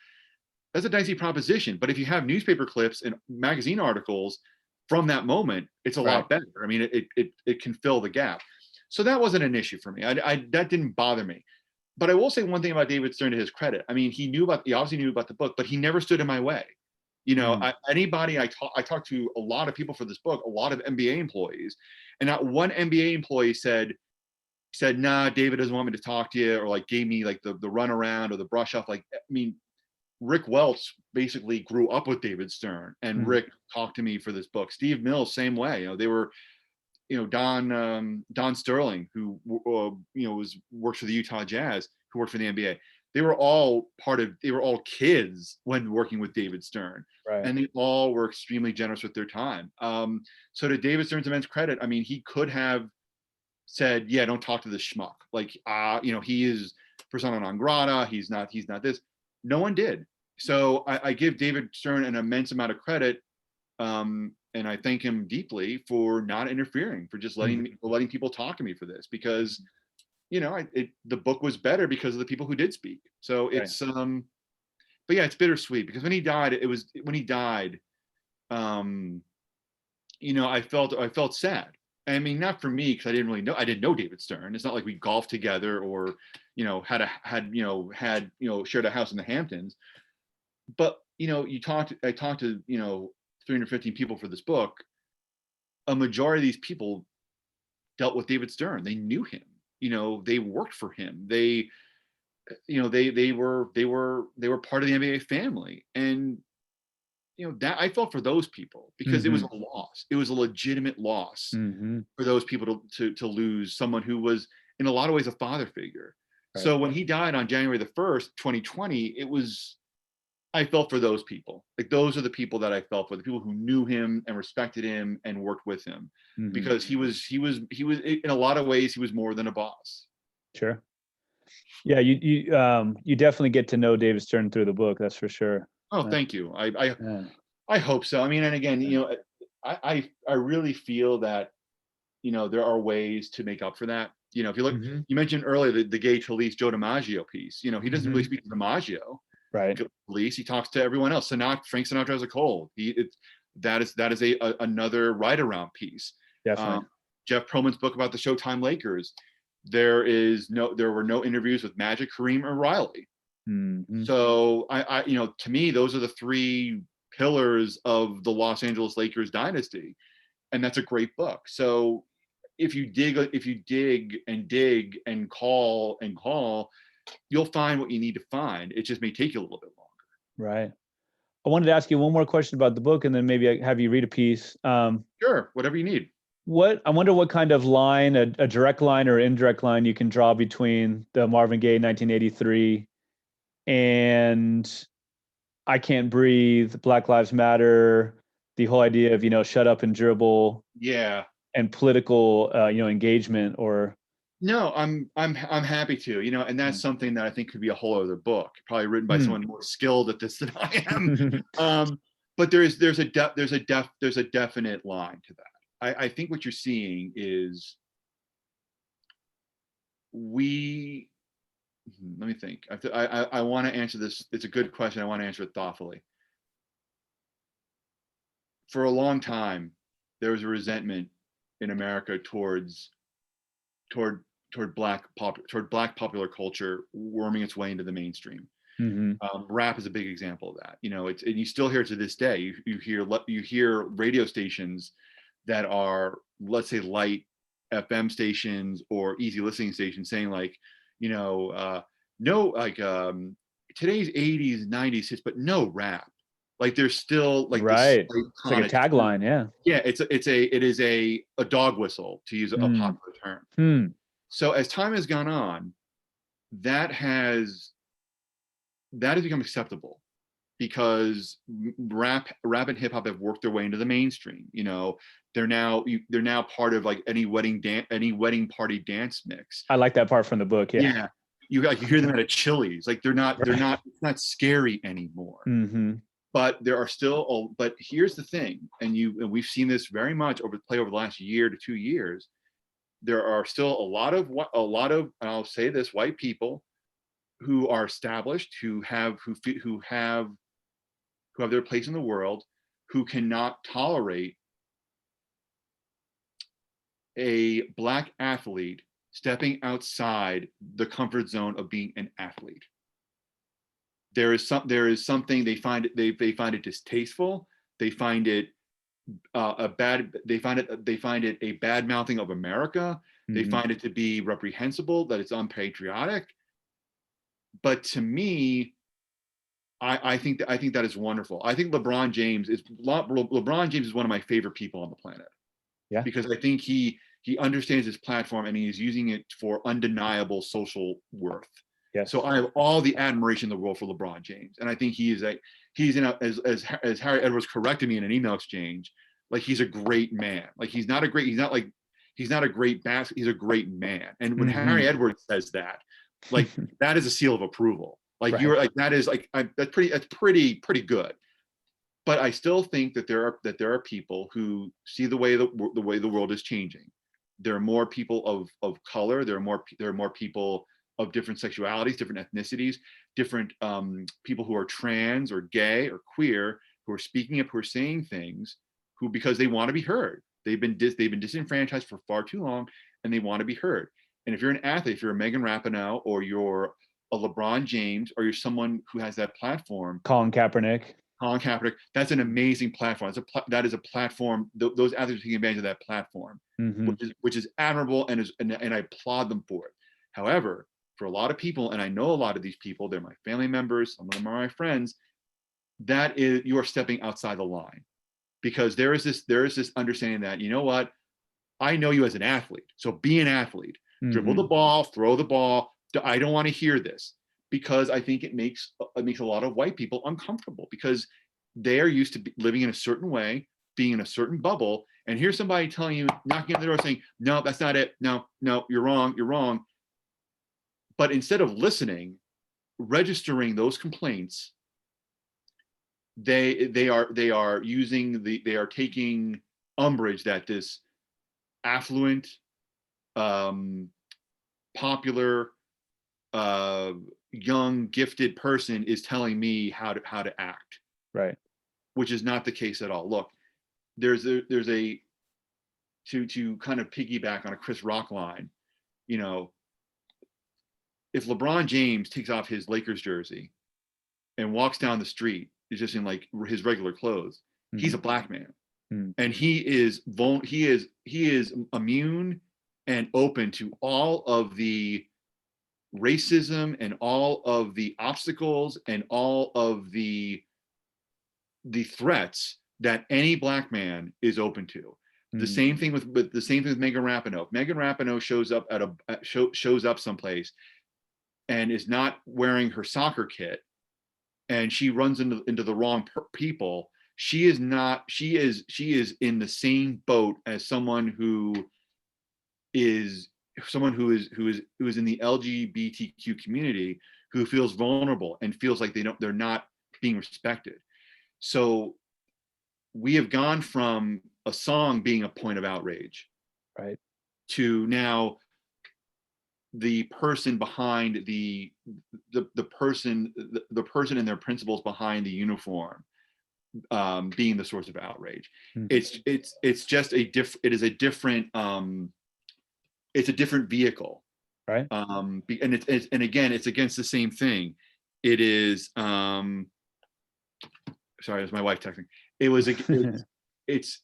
that's a dicey proposition. But if you have newspaper clips and magazine articles from that moment, it's a lot better. I mean, it can fill the gap. So that wasn't an issue for me. That didn't bother me. But I will say one thing about David Stern, to his credit. I mean, he obviously knew about the book, but he never stood in my way. I talked to a lot of people for this book, a lot of MBA employees, and not one MBA employee said, nah, David doesn't want me to talk to you, or like gave me like the runaround or the brush off. Like, I mean, Rick Welch basically grew up with David Stern, and Rick talked to me for this book. Steve Mills, same way. They were, Don Sterling, who works for the Utah Jazz, who worked for the NBA. They were all kids when working with David Stern, and they all were extremely generous with their time. So to David Stern's immense credit, I mean, he could have said, yeah, don't talk to this schmuck. Like, he is persona non grata. He's not this. No one did. So I give David Stern an immense amount of credit, and I thank him deeply for not interfering, for just letting people talk to me for this, because the book was better because of the people who did speak. So it's but yeah, it's bittersweet, because when he died, I felt sad. I mean, not for me, because I didn't know David Stern. It's not like we golfed together or shared a house in the Hamptons. But I talked to 315 people for this book. A majority of these people dealt with David Stern. They knew him. They worked for him. They were part of the NBA family, and that I felt for those people, because it was a loss. It was a legitimate loss for those people to lose someone who was in a lot of ways a father figure. Right. So when he died on January the 1st, 2020, I felt for those people. Like, those are the people that I felt for, the people who knew him and respected him and worked with him, because he was in a lot of ways, he was more than a boss. Sure. Yeah, you definitely get to know David Stern through the book. That's for sure. Oh, thank you. I hope so. I mean, and again, I really feel that there are ways to make up for that. If you look, you mentioned earlier the gay Talese Joe DiMaggio piece. He doesn't really speak to DiMaggio. Right. Talese, he talks to everyone else. Frank Sinatra as a cold. That is another right around piece. Definitely. Jeff Pearlman's book about the Showtime Lakers. There were no interviews with Magic, Kareem, or Riley. So I to me, those are the three pillars of the Los Angeles Lakers dynasty, and that's a great book. So if you dig and call, you'll find what you need to find. It just may take you a little bit longer. Right. I wanted to ask you one more question about the book, and then maybe have you read a piece. Sure, whatever you need. I wonder what kind of line, a direct line or indirect line, you can draw between the Marvin Gaye 1983 and I Can't Breathe, Black Lives Matter, the whole idea of, shut up and dribble. Yeah. And political, engagement, or. No, I'm happy to, and that's something that I think could be a whole other book, probably written by someone more skilled at this than I am. But there's a definite line to that. I think what you're seeing is let me think. I want to answer this. It's a good question. I want to answer it thoughtfully. For a long time, there was a resentment in America toward black popular culture worming its way into the mainstream. Rap is a big example of that. And you still hear it to this day. You hear radio stations that are, let's say, light FM stations or easy listening stations saying today's 80s, 90s hits, but no rap. Like, there's still right. It's like a tagline, yeah. Yeah, it is a dog whistle, to use a popular term. So as time has gone on, that has become acceptable, because rap and hip hop have worked their way into the mainstream. They're now part of any wedding party dance mix. I like that part from the book. Yeah. Yeah. You hear them at a Chili's. They're not it's not scary anymore. But there are still, but here's the thing, and we've seen this very much over the last year to 2 years. There are still a lot of, and I'll say this, white people who are established, who have their place in the world, who cannot tolerate a black athlete stepping outside the comfort zone of being an athlete. There is something they find it distasteful. They find it a bad mouthing of America. They find it to be reprehensible, that it's unpatriotic. But to me, I think that is wonderful. I think LeBron James is one of my favorite people on the planet. Yeah. Because I think he understands his platform and he is using it for undeniable social worth. Yes. So I have all the admiration in the world for LeBron James, and I think he's as Harry Edwards corrected me in an email exchange, he's a great man. He's a great man. And when Harry Edwards says that, Like that is a seal of approval. Like Right. you're like, that is like, that's pretty good. But I still think that there are people who see the way the world is changing. There are more people of color. There are more people of different sexualities, different ethnicities, different people who are trans or gay or queer, who are speaking up, who are saying things, who, because they want to be heard. They've been disenfranchised for far too long, and they want to be heard. And if you're an athlete, if you're a Megan Rapinoe, or you're a LeBron James, or you're someone who has that platform, Colin Kaepernick. Colin Kaepernick, that's an amazing platform. That is a platform. Those athletes are taking advantage of that platform, Mm-hmm. which is admirable, and I applaud them for it. However, for a lot of people, and I know a lot of these people, they're my family members, some of them are my friends, that is, you are stepping outside the line, because there is this understanding that, you know what, I know you as an athlete, so be an athlete. Mm-hmm. Dribble the ball, throw the ball. I don't want to hear this, because I think it makes a lot of white people uncomfortable, because they are used to living in a certain way, being in a certain bubble, and here's somebody telling you, knocking on the door saying, no, that's not it. No, you're wrong. But instead of listening, registering those complaints, they are taking umbrage that this affluent, popular, young, gifted person is telling me how to act. Right. Which is not the case at all. Look, there's a to kind of piggyback on a Chris Rock line, you know, if LeBron James takes off his Lakers jersey and walks down the street, is just in like his regular clothes, mm-hmm. he's a black man, mm-hmm. and he is immune and open to all of the racism and all of the obstacles and all of the threats that any black man is open to. Mm-hmm. The same thing with Megan Rapinoe. If Megan Rapinoe shows up shows up someplace and is not wearing her soccer kit, and she runs into the wrong people, she is in the same boat as someone who is in the LGBTQ community, who feels vulnerable and feels like they're not being respected. So we have gone from a song being a point of outrage, right, to now the person behind the person and their principles behind the uniform being the source of outrage. Mm-hmm. It's just it's a different vehicle, right? And again, it's against the same thing. It is sorry, it was my wife texting. It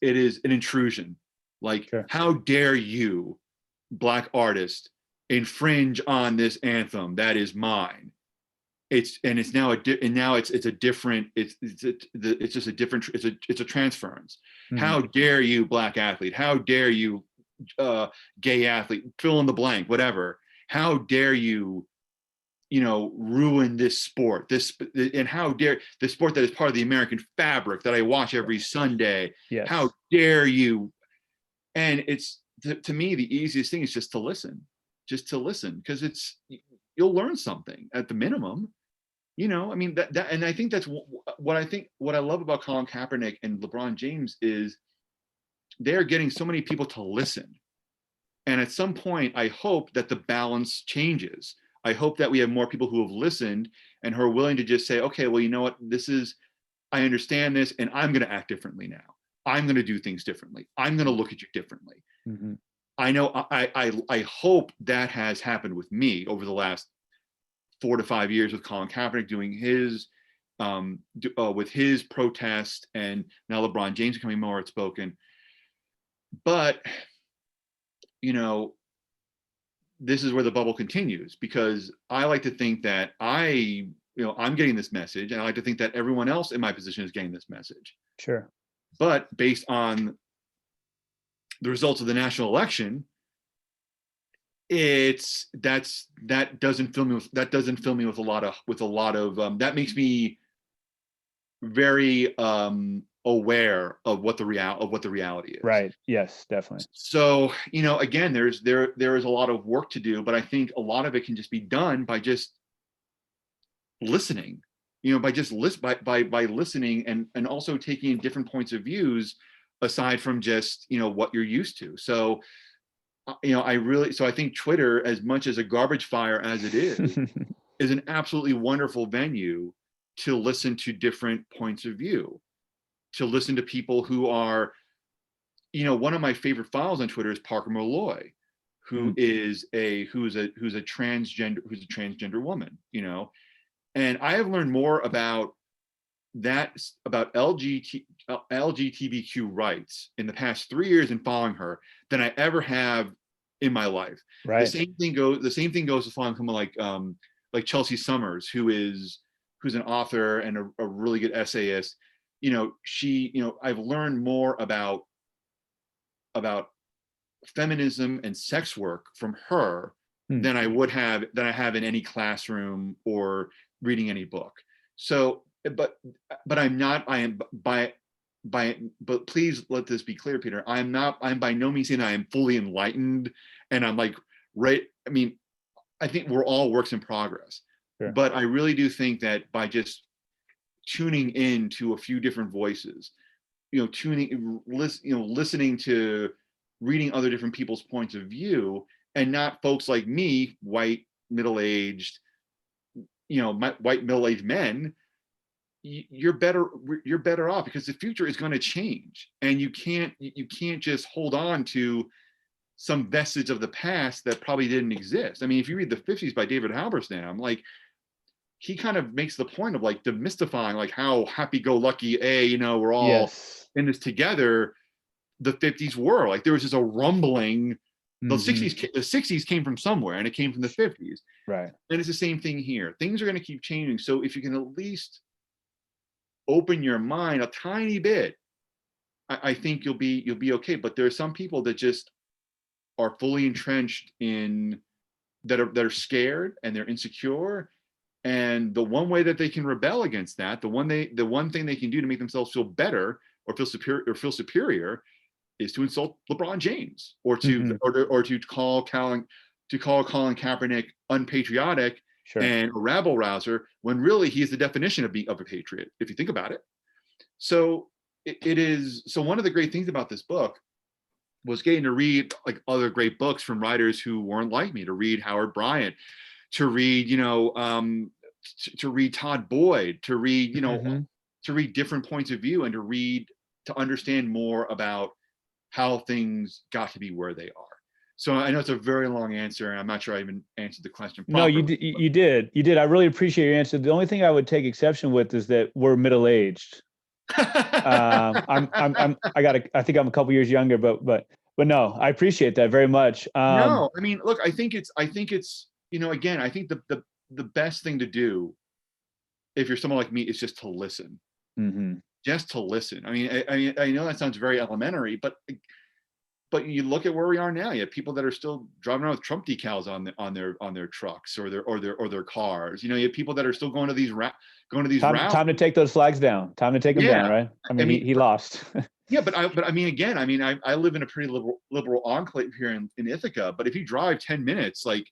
is an intrusion. Like, sure. How dare you, black artist, infringe on this anthem that is mine? It's a transference. Mm-hmm. How dare you, black athlete? How dare you, gay athlete? Fill in the blank, whatever. How dare you, ruin this sport, and how dare the sport that is part of the American fabric that I watch every Sunday. Yes. How dare you? And it's, to me, the easiest thing is just to listen, because you'll learn something at the minimum. I mean, that, and I think that's what I love about Colin Kaepernick and LeBron James is they're getting so many people to listen. And at some point, I hope that the balance changes. I hope that we have more people who have listened and who are willing to just say, okay, well, you know what, I understand this, and I'm going to act differently now. I'm going to do things differently. I'm going to look at you differently. Mm-hmm. I know, I hope that has happened with me over the last 4 to 5 years, with Colin Kaepernick doing his, with his protest, and now LeBron James becoming more outspoken. But, this is where the bubble continues, because I like to think that I'm getting this message, and I like to think that everyone else in my position is getting this message. Sure. But based on the results of the national election, that doesn't fill me with a lot of that makes me very aware of what the reality is. Right. Yes, definitely. So, again, there is a lot of work to do, but I think a lot of it can just be done by just listening, by just by listening, and also taking in different points of views aside from just, what you're used to. So, I think Twitter, as much as a garbage fire as it is an absolutely wonderful venue to listen to different points of view, to listen to people who are, one of my favorite files on Twitter is Parker Malloy, who's a transgender woman, and I have learned more about LGBTQ rights in the past 3 years in following her than I ever have in my life. Right. The same thing goes to following someone like Chelsea Summers, who's an author and a really good essayist. I've learned more about feminism and sex work from her than I have in any classroom or reading any book. So, but please let this be clear, Peter. I'm by no means saying I am fully enlightened and I'm like, right. I mean, I think we're all works in progress, Sure. But I really do think that by just tuning in to a few different voices, listening to, reading other different people's points of view, and not folks like me, white middle-aged men, you're better off, because the future is going to change, and you can't just hold on to some vestige of the past that probably didn't exist. I mean, if you read The 50s by David Halberstam, like, he kind of makes the point of like demystifying like how happy-go-lucky we're all in this together the 50s were. Like, there was just a rumbling. The 60s came from somewhere, and it came from the 50s. Right. And it's the same thing here. Things are going to keep changing. So if you can at least open your mind a tiny bit, I think you'll be okay. But there are some people that just are fully entrenched in that are scared, and they're insecure. And the one way that they can rebel against that, the one thing they can do to make themselves feel better or feel superior is to insult LeBron James, or to call Colin Kaepernick unpatriotic and a rabble rouser, when really he is the definition of a patriot, if you think about it. So it is. So one of the great things about this book was getting to read like other great books from writers who weren't like me, to read Howard Bryant, to read, to read Todd Boyd, to read, to read different points of view, and to understand more about how things got to be where they are. So I know it's a very long answer, and I'm not sure I even answered the question properly. No, you did. I really appreciate your answer. The only thing I would take exception with is that we're middle-aged. I think I'm a couple years younger, but no, I appreciate that very much. No, I mean, look, I think it's, again, I think the best thing to do, if you're someone like me, is just to listen. Just to listen. I mean, I know that sounds very elementary, but you look at where we are now. You have people that are still driving around with Trump decals on their trucks or their cars. You have people that are still going to these routes. Time to take those flags down. Time to take them down, right? I mean, he lost. Yeah, but I mean, I live in a pretty liberal enclave here in Ithaca. But if you drive 10 minutes, like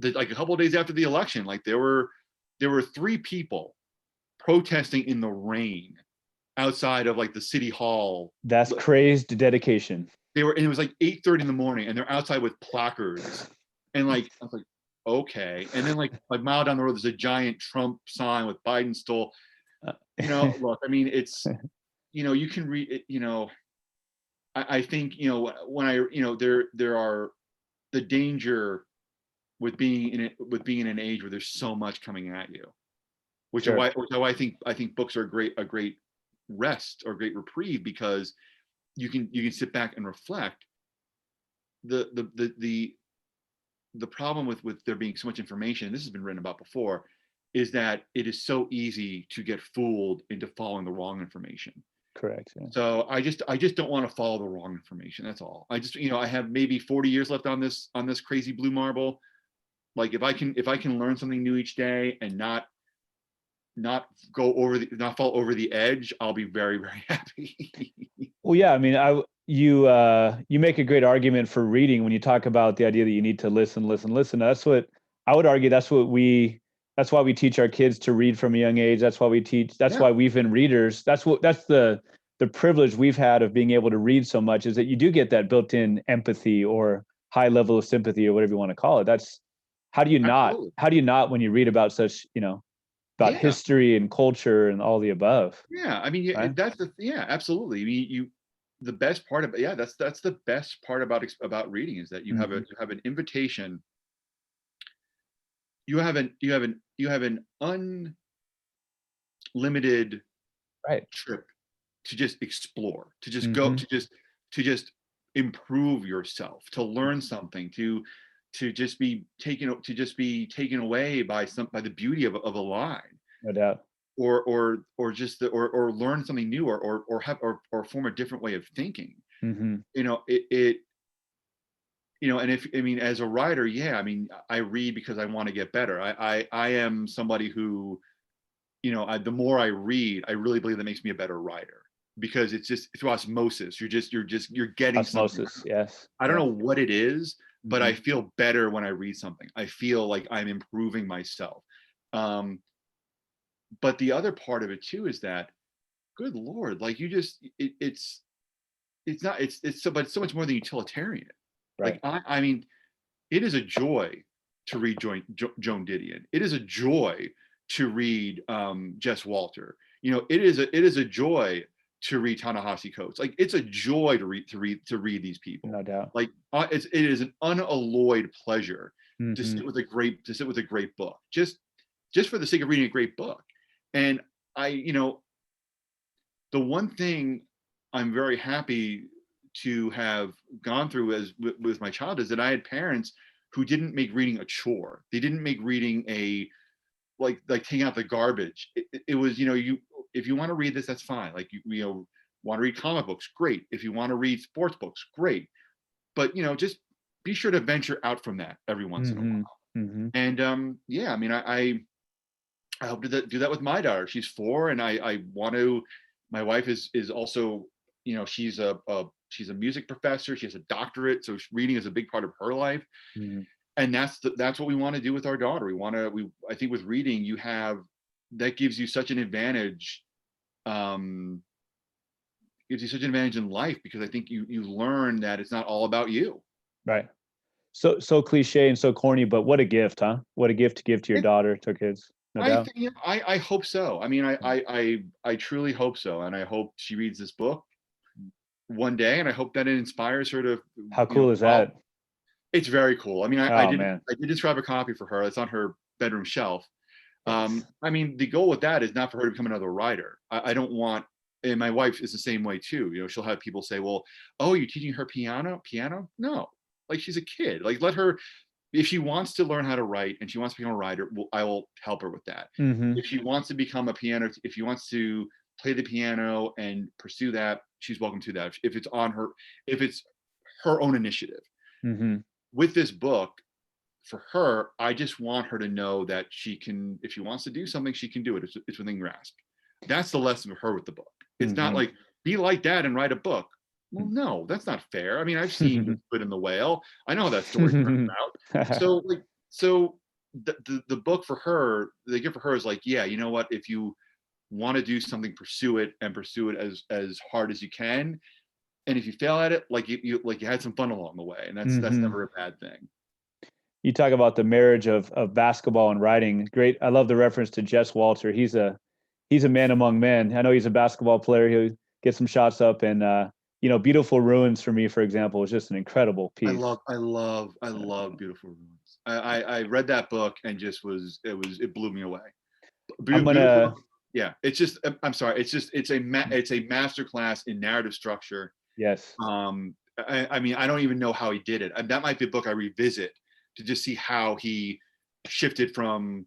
a couple of days after the election, like there were 3 people protesting in the rain outside of like the city hall. That's crazed dedication. And it was like 8:30 in the morning, and they're outside with placards, and like I was like, okay. And then like a mile down the road, there's a giant Trump sign with Biden stole. Look, I mean, it's you can read it. I think when there are the danger with being in an age where there's so much coming at you, which is why I think books are a great rest or great reprieve, because you can sit back and reflect. The problem with there being so much information, and this has been written about before, is that it is so easy to get fooled into following the wrong information. Correct. Yeah. So I just don't want to follow the wrong information. That's all. I just I have maybe 40 years left on this crazy blue marble. Like if I can learn something new each day and not not fall over the edge, I'll be very, very happy. Well, yeah, I mean, you make a great argument for reading when you talk about the idea that you need to listen. That's what I would argue. That's why we teach our kids to read from a young age. That's why Yeah, we've been readers. That's the privilege we've had of being able to read so much, is that you do get that built-in empathy or high level of sympathy or whatever you want to call it. That's how do you absolutely. not when you read about such, about Yeah, history and culture and all the above, yeah. I mean, right? yeah, absolutely. I mean, the best part about, yeah, that's the best part about reading, is that Mm-hmm. you have an invitation, you have an unlimited Right. trip to just explore, to just go, Mm-hmm. to just improve yourself, to learn something, to just be taken away by the beauty of a line, No doubt. or learn something new, or form a different way of thinking. Mm-hmm. And if, I mean, as a writer, yeah, I mean, I read because I want to get better. I am somebody who, the more I read, I really believe that makes me a better writer, because it's just through osmosis. You're getting something. Osmosis. Yes. I don't Yes. know what it is, but Mm-hmm. I feel better when I read something. I feel like I'm improving myself. Um, but the other part of it too is that, good Lord, like, it's not, it's so, but it's so much more than utilitarian. Like, Right. I mean, it is a joy to read Joan Didion. It is a joy to read Jess Walter. It is a joy to read Ta-Nehisi Coates. Like, it's a joy to read these people. No doubt. Like, it is an unalloyed pleasure to Mm-hmm. sit with a great book, just for the sake of reading a great book. And I, the one thing I'm very happy to have gone through with my child is that I had parents who didn't make reading a chore. They didn't make reading a, like taking out the garbage. It was, if you want to read this, that's fine. Like, want to read comic books, great. If you want to read sports books, great. But, just be sure to venture out from that every once in a Mm-hmm. while. Mm-hmm. And yeah, I mean, I hope to do that with my daughter. She's 4, and I want to. My wife is also, she's a music professor. She has a doctorate, so reading is a big part of her life. Mm-hmm. And that's what we want to do with our daughter. I think with reading, that gives you such an advantage. Um, Gives you such an advantage in life, because I think you learn that it's not all about you. Right. So cliche and so corny, but what a gift, huh? What a gift to give to your daughter, to kids, no I doubt. think, I hope so. I mean, I truly hope so, and I hope she reads this book one day, and I hope that it inspires her to, How cool is follow. that? It's very cool. I mean, Oh man. I did describe a copy for her. It's on her bedroom shelf. I mean, the goal with that is not for her to become another writer. I don't want, and my wife is the same way too. She'll have people say, "Well, oh, you're teaching her piano? Piano? No, like, she's a kid. Like, let her. If she wants to learn how to write and she wants to become a writer, I will help her with that. Mm-hmm. If she wants to become a piano, if she wants to play the piano and pursue that, she's welcome to that. If it's her own initiative. Mm-hmm. With this book, for her, I just want her to know that she can, if she wants to do something, she can do it. It's within grasp. That's the lesson for her with the book. It's not Mm-hmm. like, be like dad and write a book. Well, no, that's not fair. I mean, I've seen The Squid and the Whale. I know how that story turns out. So, like, the book for her, the gift for her is like, yeah, you know what? If you want to do something, pursue it, and pursue it as hard as you can. And if you fail at it, like, you had some fun along the way, and that's Mm-hmm. never a bad thing. You talk about the marriage of basketball and writing. Great. I love the reference to Jess Walter. He's a man among men. I know he's a basketball player. He'll get some shots up, and Beautiful Ruins for me, for example, is just an incredible piece. I love Beautiful Ruins. I read that book and it blew me away. I'm Beautiful. gonna Yeah, it's just, I'm sorry. It's a masterclass in narrative structure. yes. I mean, I don't even know how he did it. That might be a book I revisit to just see how he shifted from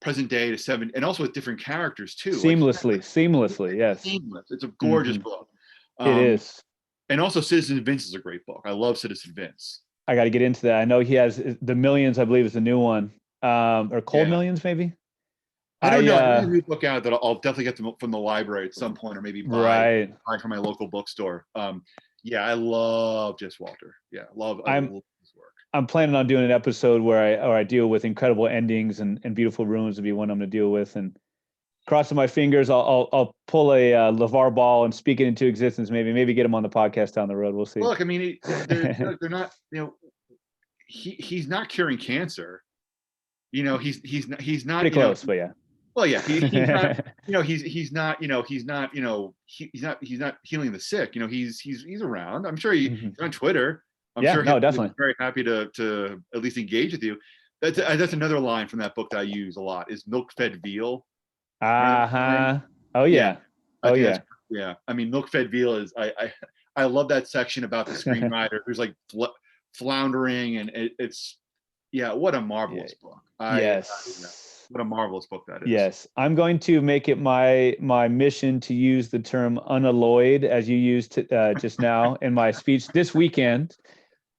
present day to seven, and also with different characters too. Like, Seamlessly, it's yes. seamless. It's a gorgeous Mm-hmm. book. It Um, is. and also Citizen Vince is a great book. I love Citizen Vince. I got to get into that. I know he has the Millions, I believe, is the new one, or Cold Yeah. Millions, maybe. I don't I know. There's a new book out that I'll definitely get from the library at some point, or maybe right. buy from my local bookstore. Yeah, I love Jess Walter. Yeah, I I'm love his work. I'm planning on doing an episode where I deal with incredible endings and beautiful ruins would be one I'm going to deal with. And crossing my fingers, I'll pull a LeVar Ball and speak it into existence. Maybe get him on the podcast down the road. We'll see. Look, I mean, they're not. He's not curing cancer. He's not. Pretty close, but yeah. Well, yeah, he's not. He's not. He's not healing the sick. He's around. I'm sure he's on Twitter. I'm sure he's definitely very happy to at least engage with you. That's another line from that book that I use a lot. Is milk-fed veal. Oh yeah. Oh yeah. Yeah. I mean, milk-fed veal is. I love that section about the screenwriter who's like floundering, and it's. Yeah, what a marvelous book. Yes. What a marvelous book that is. Yes. I'm going to make it my mission to use the term unalloyed as you used just now in my speech this weekend.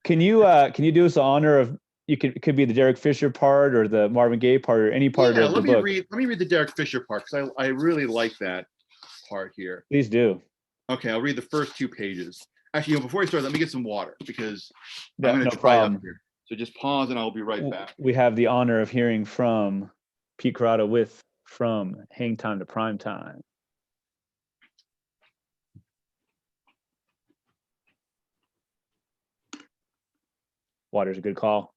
Can you do us the honor of it could be the Derek Fisher part or the Marvin Gaye part or any part of the book. Let me read the Derek Fisher part because I really like that part here. Please do. Okay, I'll read the first 2 pages. Actually, before I start, let me get some water because I'm going to no problem. Up here. So just pause and I'll be right back. We have the honor of hearing from Pete Croatto from Hang Time to Prime Time. Water's a good call.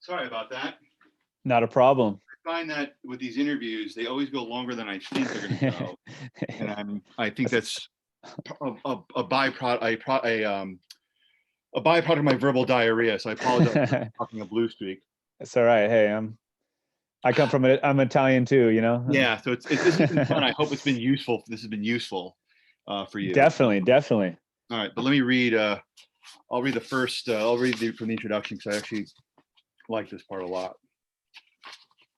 Sorry about that. Not a problem. I find that with these interviews, they always go longer than I think they're going to go, and I think that's a byproduct. A byproduct of my verbal diarrhea. So I apologize for talking a blue streak. That's all right. Hey, I'm Italian too. Yeah. So this has been fun. I hope it's been useful. This has been useful for you. Definitely. All right, but let me read. I'll read the first. I'll read from the introduction because I actually like this part a lot.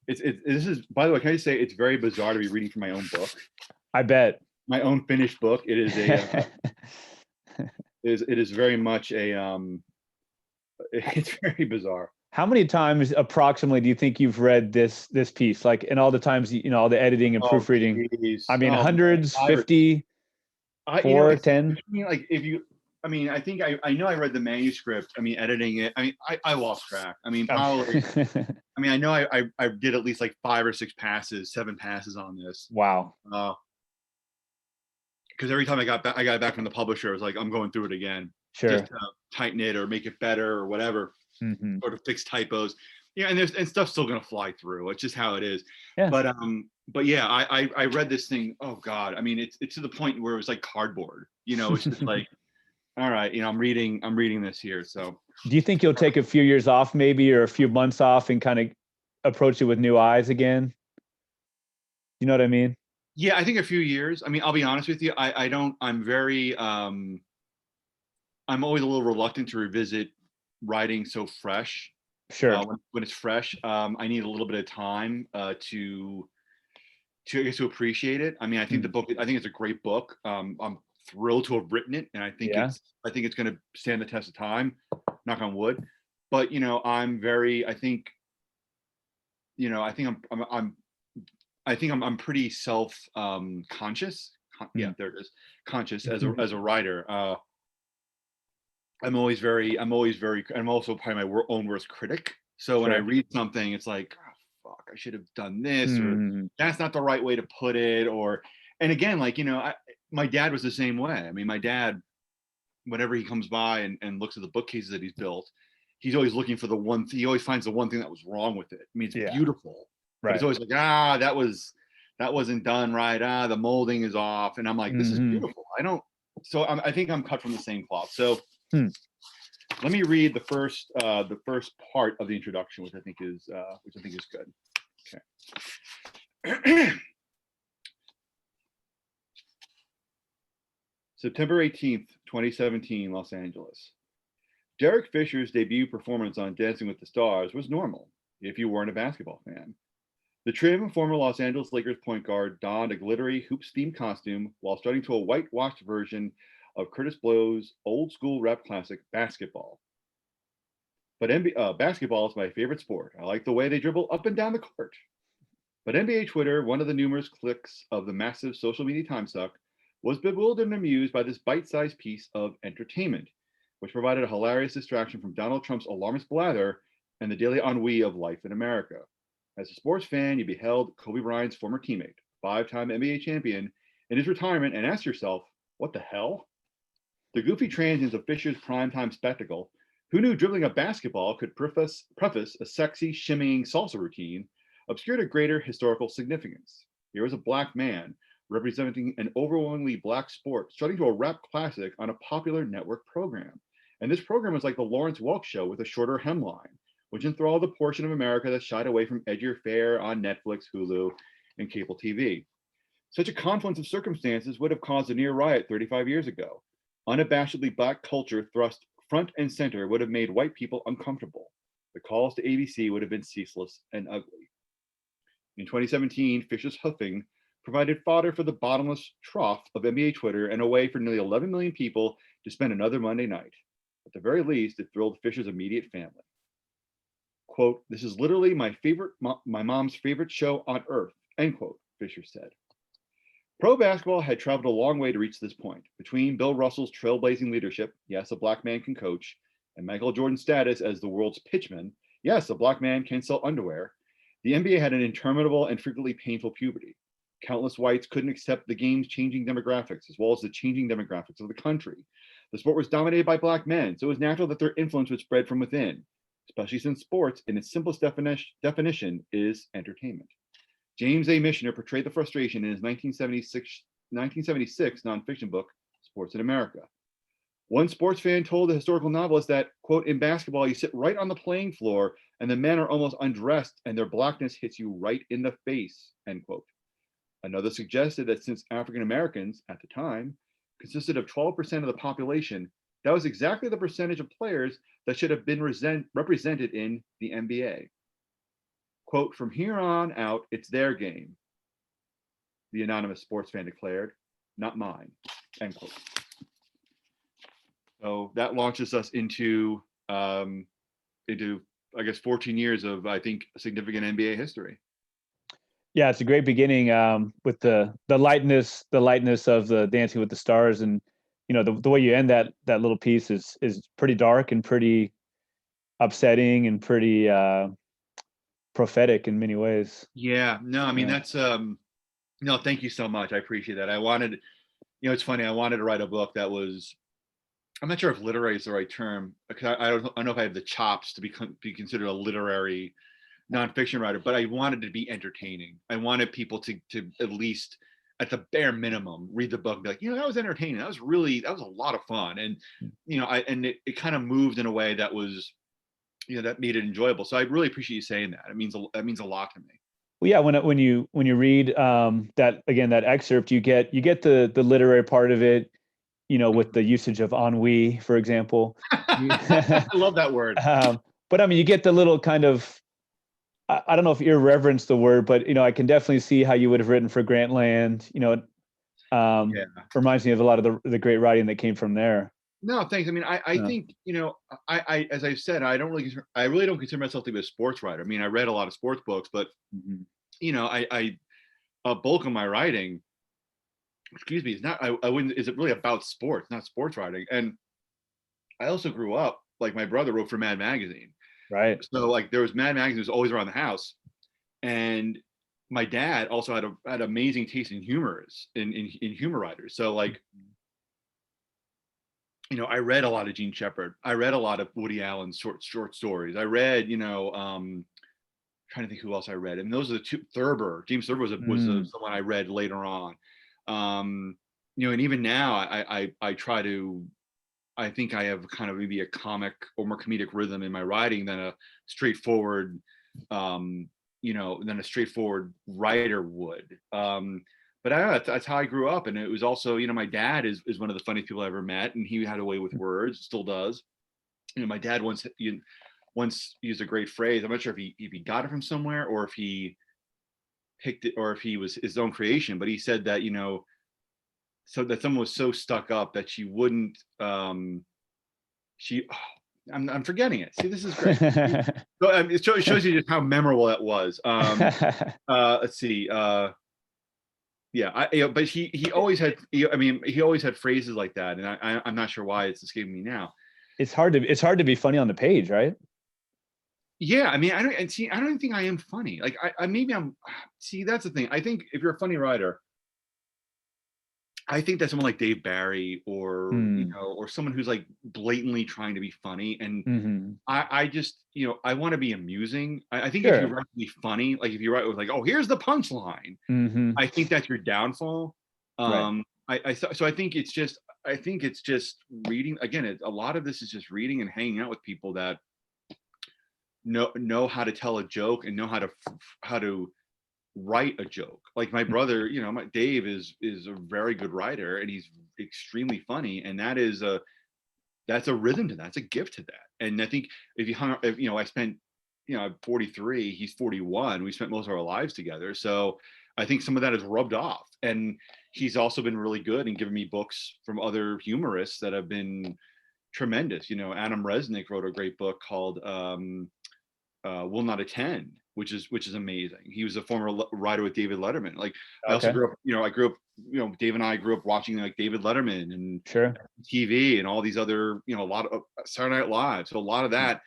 This is, by the way, can I just say it's very bizarre to be reading from my own book. I bet. My own finished book. It is a. It is very much a. It's very bizarre. How many times approximately do you think you've read this piece? Like, in all the times, all the editing and proofreading. Geez. I mean, hundreds, 50, 4, 10. I mean, like I think I know I read the manuscript. I mean, editing it. I mean, I lost track. I mean, probably. I mean, I know I did at least like 5 or 6 passes, 7 passes on this. Wow. Because every time I got back from the publisher, I was like, I'm going through it again. Sure. Just to tighten it or make it better or whatever, or to fix typos. Yeah, and stuff's still gonna fly through. It's just how it is. Yeah. But yeah, I read this thing. Oh God, I mean, it's to the point where it was like cardboard. It's just like, all right, I'm reading this here. So. Do you think you'll take a few years off, maybe, or a few months off, and kind of approach it with new eyes again? You know what I mean? Yeah, I think a few years. I mean, I'll be honest with you. I'm very. I'm always a little reluctant to revisit writing so fresh. Sure. When it's fresh, I need a little bit of time to appreciate it. I mean, I think I think it's a great book. I'm thrilled to have written it, and I think it's going to stand the test of time. Knock on wood. But I'm very. I think I'm pretty self conscious. Yeah, there it is. Conscious as a writer. I'm also probably my own worst critic. So when I read something, it's like, oh, fuck, I should have done this, or that's not the right way to put it. And again, like, my dad was the same way. I mean, my dad, whenever he comes by and looks at the bookcases that he's built, he's always looking for the one thing. He always finds the one thing that was wrong with it. I mean, it's beautiful, but it's always like, that wasn't done right. The molding is off. And I'm like, this is beautiful. I think I'm cut from the same cloth. So let me read the first part of the introduction, which I think is good. Okay. September 18th, 2017, Los Angeles. Derek Fisher's debut performance on Dancing with the Stars was normal, if you weren't a basketball fan. The trim and former Los Angeles Lakers point guard donned a glittery hoops-themed costume while strutting to a whitewashed version of Curtis Blow's old-school rap classic, Basketball. But basketball is my favorite sport. I like the way they dribble up and down the court. But NBA Twitter, one of the numerous cliques of the massive social media time suck, was bewildered and amused by this bite-sized piece of entertainment, which provided a hilarious distraction from Donald Trump's alarmist blather and the daily ennui of life in America. As a sports fan, you beheld Kobe Bryant's former teammate, five-time NBA champion, in his retirement and asked yourself, what the hell? The goofy transients of Fisher's primetime spectacle, who knew dribbling a basketball could preface a sexy, shimmying salsa routine, obscured a greater historical significance. Here was a black man representing an overwhelmingly black sport, strutting to a rap classic on a popular network program. And this program was like the Lawrence Welk show with a shorter hemline, which enthralled the portion of America that shied away from edgier fare on Netflix, Hulu, and cable TV. Such a confluence of circumstances would have caused a near riot 35 years ago. Unabashedly black culture thrust front and center would have made white people uncomfortable. The calls to ABC would have been ceaseless and ugly. In 2017, Fisher's hoofing provided fodder for the bottomless trough of NBA Twitter and a way for nearly 11 million people to spend another Monday night. At the very least, it thrilled Fisher's immediate family. Quote, this is literally my mom's favorite show on earth, end quote, Fisher said. Pro basketball had traveled a long way to reach this point. Between Bill Russell's trailblazing leadership, yes, a black man can coach, and Michael Jordan's status as the world's pitchman, yes, a black man can sell underwear, the NBA had an interminable and frequently painful puberty. Countless whites couldn't accept the game's changing demographics, as well as the changing demographics of the country. The sport was dominated by black men, so it was natural that their influence would spread from within, especially since sports, in its simplest definition, is entertainment. James A. Michener portrayed the frustration in his 1976 nonfiction book, Sports in America. One sports fan told the historical novelist that, quote, in basketball, you sit right on the playing floor and the men are almost undressed and their blackness hits you right in the face, end quote. Another suggested that since African Americans, at the time, consisted of 12% of the population, that was exactly the percentage of players that should have been represented in the NBA. Quote, from here on out, it's their game, the anonymous sports fan declared, not mine, end quote. So that launches us into I guess, 14 years of, I think, significant NBA history. Yeah, it's a great beginning with the lightness of the Dancing with the Stars, and the way you end that little piece is pretty dark and pretty upsetting and pretty prophetic in many ways. Yeah, no, I mean that's no, thank you so much. I appreciate that. I wanted, it's funny. I wanted to write a book that was, I'm not sure if literary is the right term, because I don't know if I have the chops to be considered a literary nonfiction writer, but I wanted to be entertaining. I wanted people to at least, at the bare minimum, read the book and be like, that was entertaining. That was a lot of fun. And, it kind of moved in a way that was, that made it enjoyable. So I really appreciate you saying that. It means a lot to me. Well, yeah, when you read that excerpt, you get the literary part of it, with the usage of ennui, for example. I love that word. But I mean, you get the little kind of, I don't know if irreverence the word, but I can definitely see how you would have written for Grantland. Reminds me of a lot of the great writing that came from there. No, thanks. I mean, I think, I as I've said, I really don't consider myself to be a sports writer. I mean, I read a lot of sports books, but I a bulk of my writing, is not, is it really about sports, not sports writing. And I also grew up, like my brother wrote for Mad Magazine. Right. So like there was Mad Magazine was always around the house. And my dad also had amazing taste in humor writers. So like, I read a lot of Gene Shepherd. I read a lot of Woody Allen's short stories. I read, trying to think who else I read. And those are the two. Thurber, James Thurber was someone I read later on. And even now I try to, I think I have kind of maybe a comic or more comedic rhythm in my writing than a straightforward, than a straightforward writer would. But I don't know, that's how I grew up. And it was also, my dad is one of the funniest people I ever met, and he had a way with words, still does. My dad once used a great phrase. I'm not sure if he got it from somewhere or if he picked it or if he was his own creation, but he said that, so that someone was so stuck up that she wouldn't, I'm forgetting it. See, this is great. So it shows you just how memorable that was. Let's see. But he always had, he always had phrases like that, and I'm not sure why it's escaping me now. It's hard to be funny on the page, right? Yeah, I don't even think I am funny. Like see, that's the thing. I think if you're a funny writer, I think that someone like Dave Barry or or someone who's like blatantly trying to be funny, and I just I want to be amusing. I think if you write to be funny, like if you write with like, oh, here's the punchline, I think that's your downfall. So I think it's just reading. Again, a lot of this is just reading and hanging out with people that know how to tell a joke and know how to write a joke. Like my brother, Dave is a very good writer, and he's extremely funny, and that's a rhythm to that. That's a gift to that. And I think I spent, I'm 43, he's 41. We spent most of our lives together, so I think some of that is rubbed off. And he's also been really good and given me books from other humorists that have been tremendous. Adam Resnick wrote a great book called Will Not Attend, which is amazing. He was a former writer with David Letterman. Like I also grew up, Dave and I grew up watching like David Letterman and TV and all these other, a lot of Saturday Night Live. So a lot of that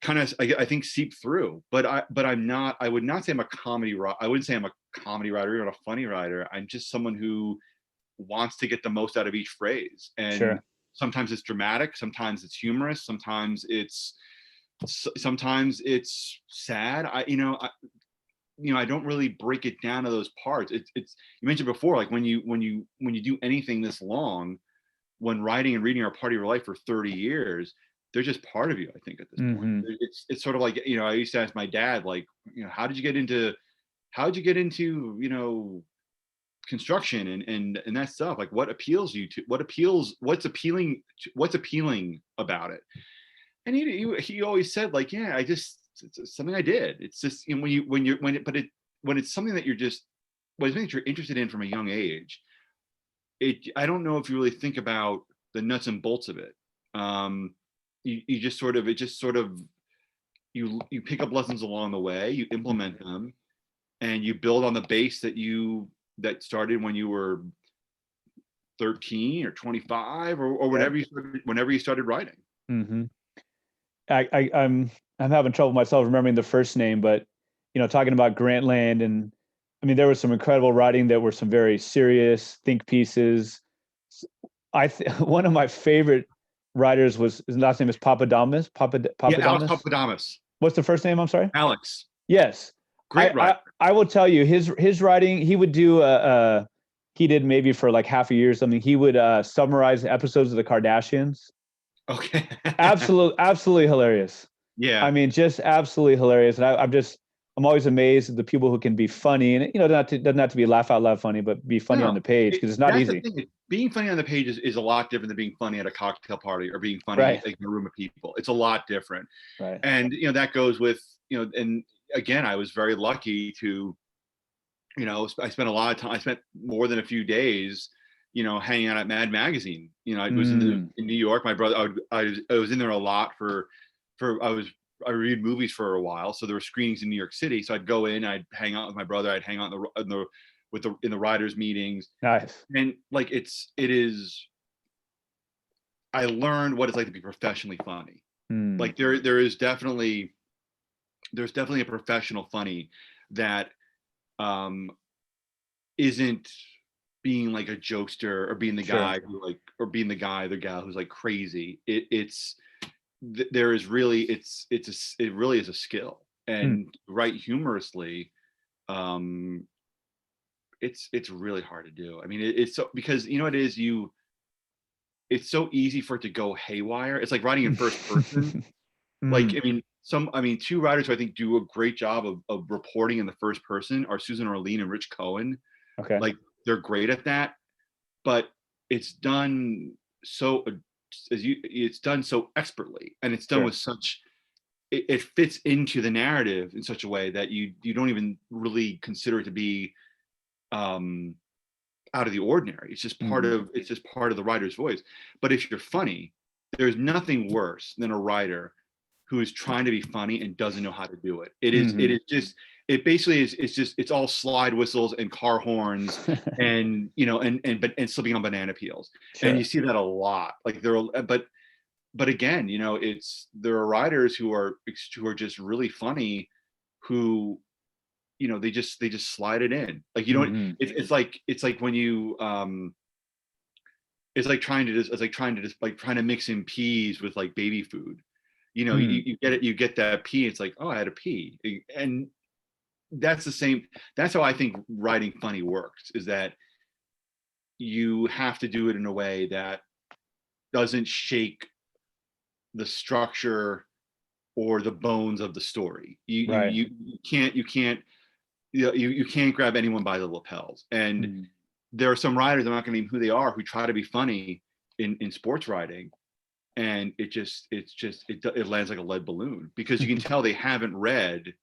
kind of, I think, seeped through. But I would not say I'm a comedy writer. I wouldn't say I'm a comedy writer or a funny writer. I'm just someone who wants to get the most out of each phrase. And sometimes it's dramatic, sometimes it's humorous, sometimes it's sad. I don't really break it down to those parts. It's you mentioned before, like when you do anything this long, when writing and reading are part of your life for 30 years, they're just part of you, I think, at this point. It's sort of like, I used to ask my dad, like, how did you get into construction and that stuff? Like, what appeals you to, what's appealing about it? And he always said, like, yeah, it's something I did. It's just, when it's something that you're interested in from a young age, I don't know if you really think about the nuts and bolts of it. You just sort of you pick up lessons along the way, you implement them, and you build on the base that started when you were 13 or 25 or whenever you started writing. I'm having trouble myself remembering the first name, but talking about Grantland, and there was some incredible writing that were some very serious think pieces. One of my favorite writers his last name is Papadopoulos. Alex Papadopoulos. What's the first name? I'm sorry. Alex. Yes. Great writer. I will tell you his writing. He would do he did maybe for like half a year or something. He would summarize episodes of the Kardashians. Okay. Absolutely hilarious. Yeah. Just absolutely hilarious. And I'm always amazed at the people who can be funny, and doesn't have to be laugh out loud funny, but be funny on the page, because it's not easy. Being funny on the page is a lot different than being funny at a cocktail party or being funny like, in a room of people. It's a lot different. Right. And that goes with, and again, I was very lucky to, I spent a lot of time. I spent more than a few days, hanging out at Mad Magazine. I was in New York. My brother, I was in there a lot I read movies for a while, so there were screenings in New York City. So I'd go in, I'd hang out with my brother, I'd hang out in the writers' meetings. Nice. And like I learned what it's like to be professionally funny. Like there's definitely a professional funny that isn't being like a jokester or being the Sure. guy who like, or being the guy, the gal who's like crazy. There is really, it really is a skill. Hmm. And write humorously, um, it's really hard to do. I mean, it's so, because you know it is, it's so easy for it to go haywire. It's like writing in first person. Like, Mm, I mean, two writers who I think do a great job of reporting in the first person are Susan Orlean and Rich Cohen. okay. Like, they're great at that, but it's done so, it's done so expertly, and it's done Sure. with such, it fits into the narrative in such a way that you don't even really consider it to be um out of the ordinary. Mhm. It's just part of the writer's voice. But if you're funny, there's nothing worse than a writer who is trying to be funny and doesn't know how to do it. It Mhm. is just, it basically is, it's all slide whistles and car horns and and slipping on banana peels. And you Sure. see that a lot. Like but again, there are writers who are just really funny, who they just slide it in. Like, Mhm. it's like when you it's like trying to mix in peas with like baby food. Hmm. You get it, you get that pea, it's like, oh, I had a pea. And that's the same, that's how I think writing funny works, is that you have to do it in a way that doesn't shake the structure or the bones of the story. Right. You can't grab anyone by the lapels. And Mhm. there are some writers, I'm not going to name who they are, who try to be funny in sports writing, and it lands like a lead balloon, because you can tell they haven't read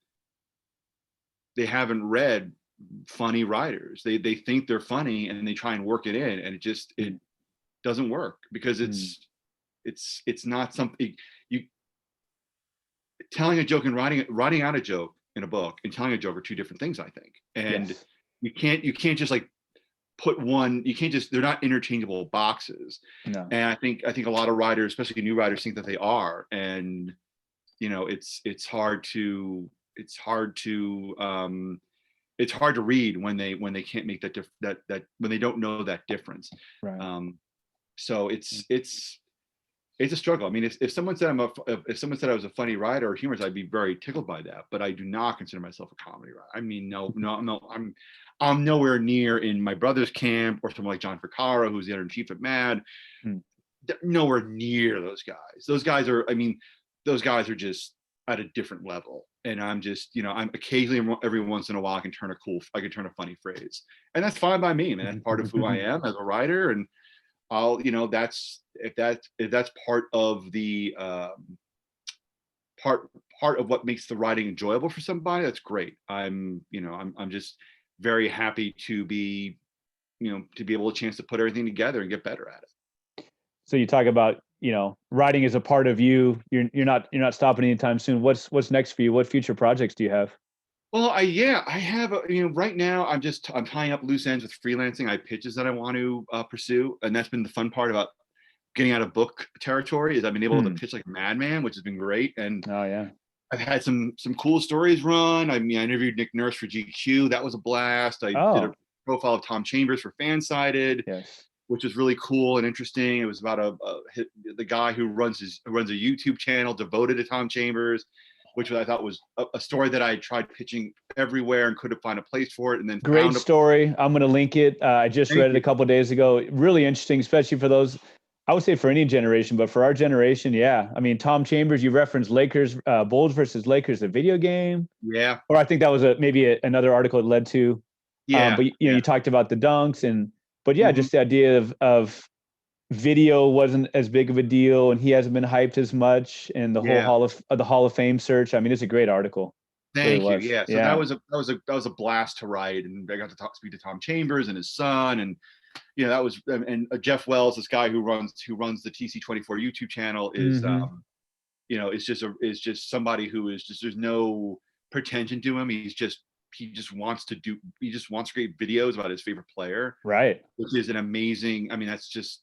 funny writers. They think they're funny and they try and work it in, and it doesn't work, because Mhm. it's not something you telling a joke and writing out a joke in a book and telling a joke are two different things, I think. And Yes. you can't just like you can't just, they're not interchangeable boxes. No. And I think a lot of writers, especially new writers, think that they are. And it's hard to read when they can't make that when they don't know that difference. Right. um so it's a struggle. I mean, if someone said if someone said I was a funny writer or humorist, I'd be very tickled by that. But I do not consider myself a comedy writer. I mean, no, no, no. I'm nowhere near in my brother's camp, or someone like John Ficarra, who's the editor in chief at Mad. Mm. Nowhere near those guys. Those guys are. I mean, those guys are just at a different level. And I'm just, I'm occasionally, every once in a while, I can turn a funny phrase, and that's fine by me, man. That's part of who I am as a writer. And that's if that's part of the part of what makes the writing enjoyable for somebody, that's great. I'm just very happy to be able a chance to put everything together and get better at it. So you talk about, writing is a part of you. You're not stopping anytime soon. What's next for you? What future projects do you have? Well, I have right now I'm tying up loose ends with freelancing. I have pitches that I want to pursue, and that's been the fun part about getting out of book territory, is I've been able to Hmm. pitch like a madman, which has been great. And Oh yeah. I've had some cool stories run. I mean, I interviewed Nick Nurse for GQ. That was a blast. I did a Oh profile of Tom Chambers for Fansided, yes. which was really cool and interesting. It was about the guy who runs a YouTube channel devoted to Tom Chambers, which I thought was a story that I tried pitching everywhere and couldn't find a place for it, and then Great found a. story. I'm going to link it. I just Thank read it a you. couple of days ago. Really interesting, especially for those. I would say for any generation, but for our generation, yeah. I mean, Tom Chambers. You referenced Lakers, Bulls versus Lakers, the video game, Yeah, or I think that was another article it led to. yeah, But yeah. you talked about the dunks but yeah, Hmm. just the idea of video wasn't as big of a deal, and he hasn't been hyped as much, and the whole Yeah. Hall of Fame search. I mean, it's a great article. Really Thank you. was. Yeah. So Yeah. that was a blast to write, and I got to speak to Tom Chambers and his son, and that was, and Jeff Wells, this guy who runs the TC24 YouTube channel, is Mm-hmm. is just somebody who is just, there's no pretension to him. He just wants to create videos about his favorite player, Right. which is an amazing. I mean, that's just,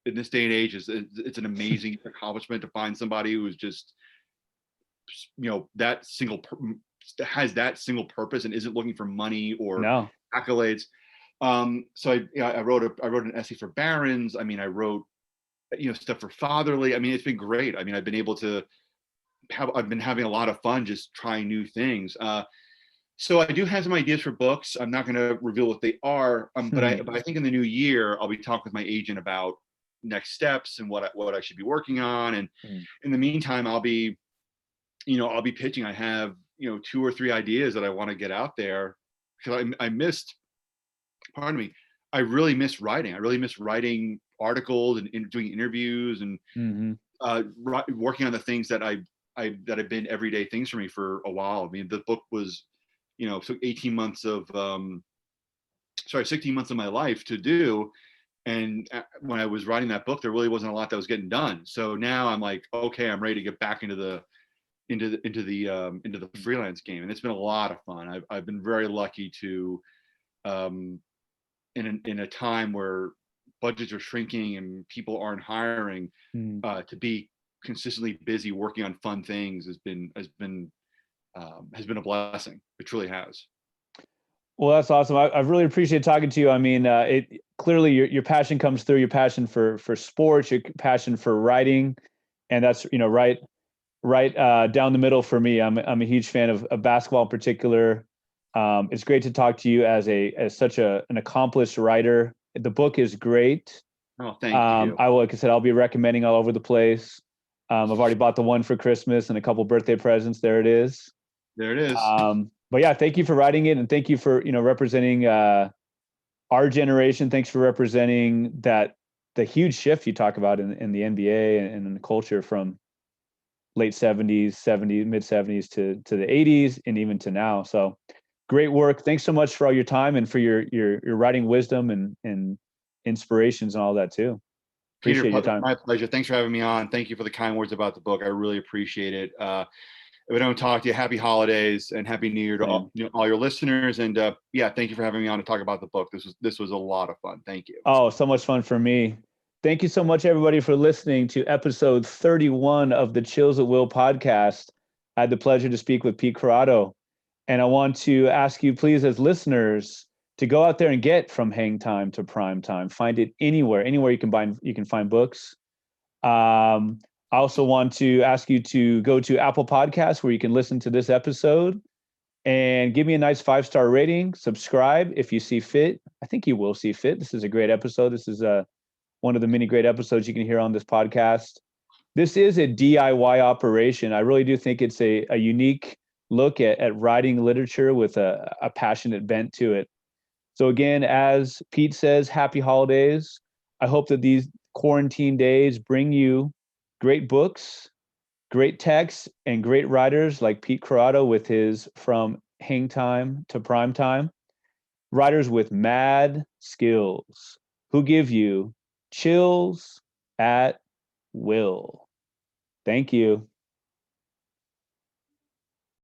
in this day and age, it's an amazing accomplishment to find somebody who is just, that has that single purpose and isn't looking for money or No. accolades. So I wrote an essay for Barron's. I mean, I wrote, stuff for Fatherly. I mean, it's been great. I mean, I've been having a lot of fun just trying new things. So I do have some ideas for books. I'm not going to reveal what they are, but I think in the new year I'll be talking with my agent about next steps and what I should be working on. And in the meantime, I'll be pitching. I have 2 or 3 ideas that I want to get out there because I missed. Pardon me. I really miss writing. I really miss writing articles and doing interviews and working on the things that have been everyday things for me for a while. I mean, the book was, took 16 months of my life to do. And when I was writing that book, there really wasn't a lot that was getting done. So now I'm like, okay, I'm ready to get back into the freelance game. And it's been a lot of fun. I've been very lucky to, in a time where budgets are shrinking and people aren't hiring, to be consistently busy working on fun things has been a blessing. It truly has. Well, that's awesome. I really appreciate talking to you. I mean, it clearly your passion comes through. Your passion for sports, your passion for writing, and that's right down the middle for me. I'm a huge fan of basketball in particular. It's great to talk to you as such an accomplished writer. The book is great. Oh, thank you. Like I said, I'll be recommending all over the place. I've already bought the one for Christmas and a couple birthday presents. There it is. There it is. But yeah, thank you for writing it, and thank you for representing our generation. Thanks for representing the huge shift you talk about in the NBA and in the culture from late 70s, mid 70s to the 80s and even to now. So great work. Thanks so much for all your time and for your writing wisdom and inspirations and all that too. Appreciate your time. My pleasure. Thanks for having me on. Thank you for the kind words about the book. I really appreciate it. If I don't talk to you, happy holidays and happy New Year to all your listeners. And thank you for having me on to talk about the book. This was a lot of fun. Thank you. Oh, so much fun for me. Thank you so much, everybody, for listening to episode 31 of the Chills at Will podcast. I had the pleasure to speak with Pete Croatto. And I want to ask you, please, as listeners, to go out there and get From Hang Time to Prime Time. Find it anywhere you can find books. I also want to ask you to go to Apple Podcasts where you can listen to this episode and give me a nice 5-star rating. Subscribe if you see fit. I think you will see fit. This is a great episode. This is one of the many great episodes you can hear on this podcast. This is a DIY operation. I really do think it's a unique look at writing literature with a passionate bent to it. So again, as Pete says, happy holidays. I hope that these quarantine days bring you great books, great texts, and great writers like Pete Croatto with his From Hang Time to Prime Time. Writers with mad skills who give you chills at will. Thank you.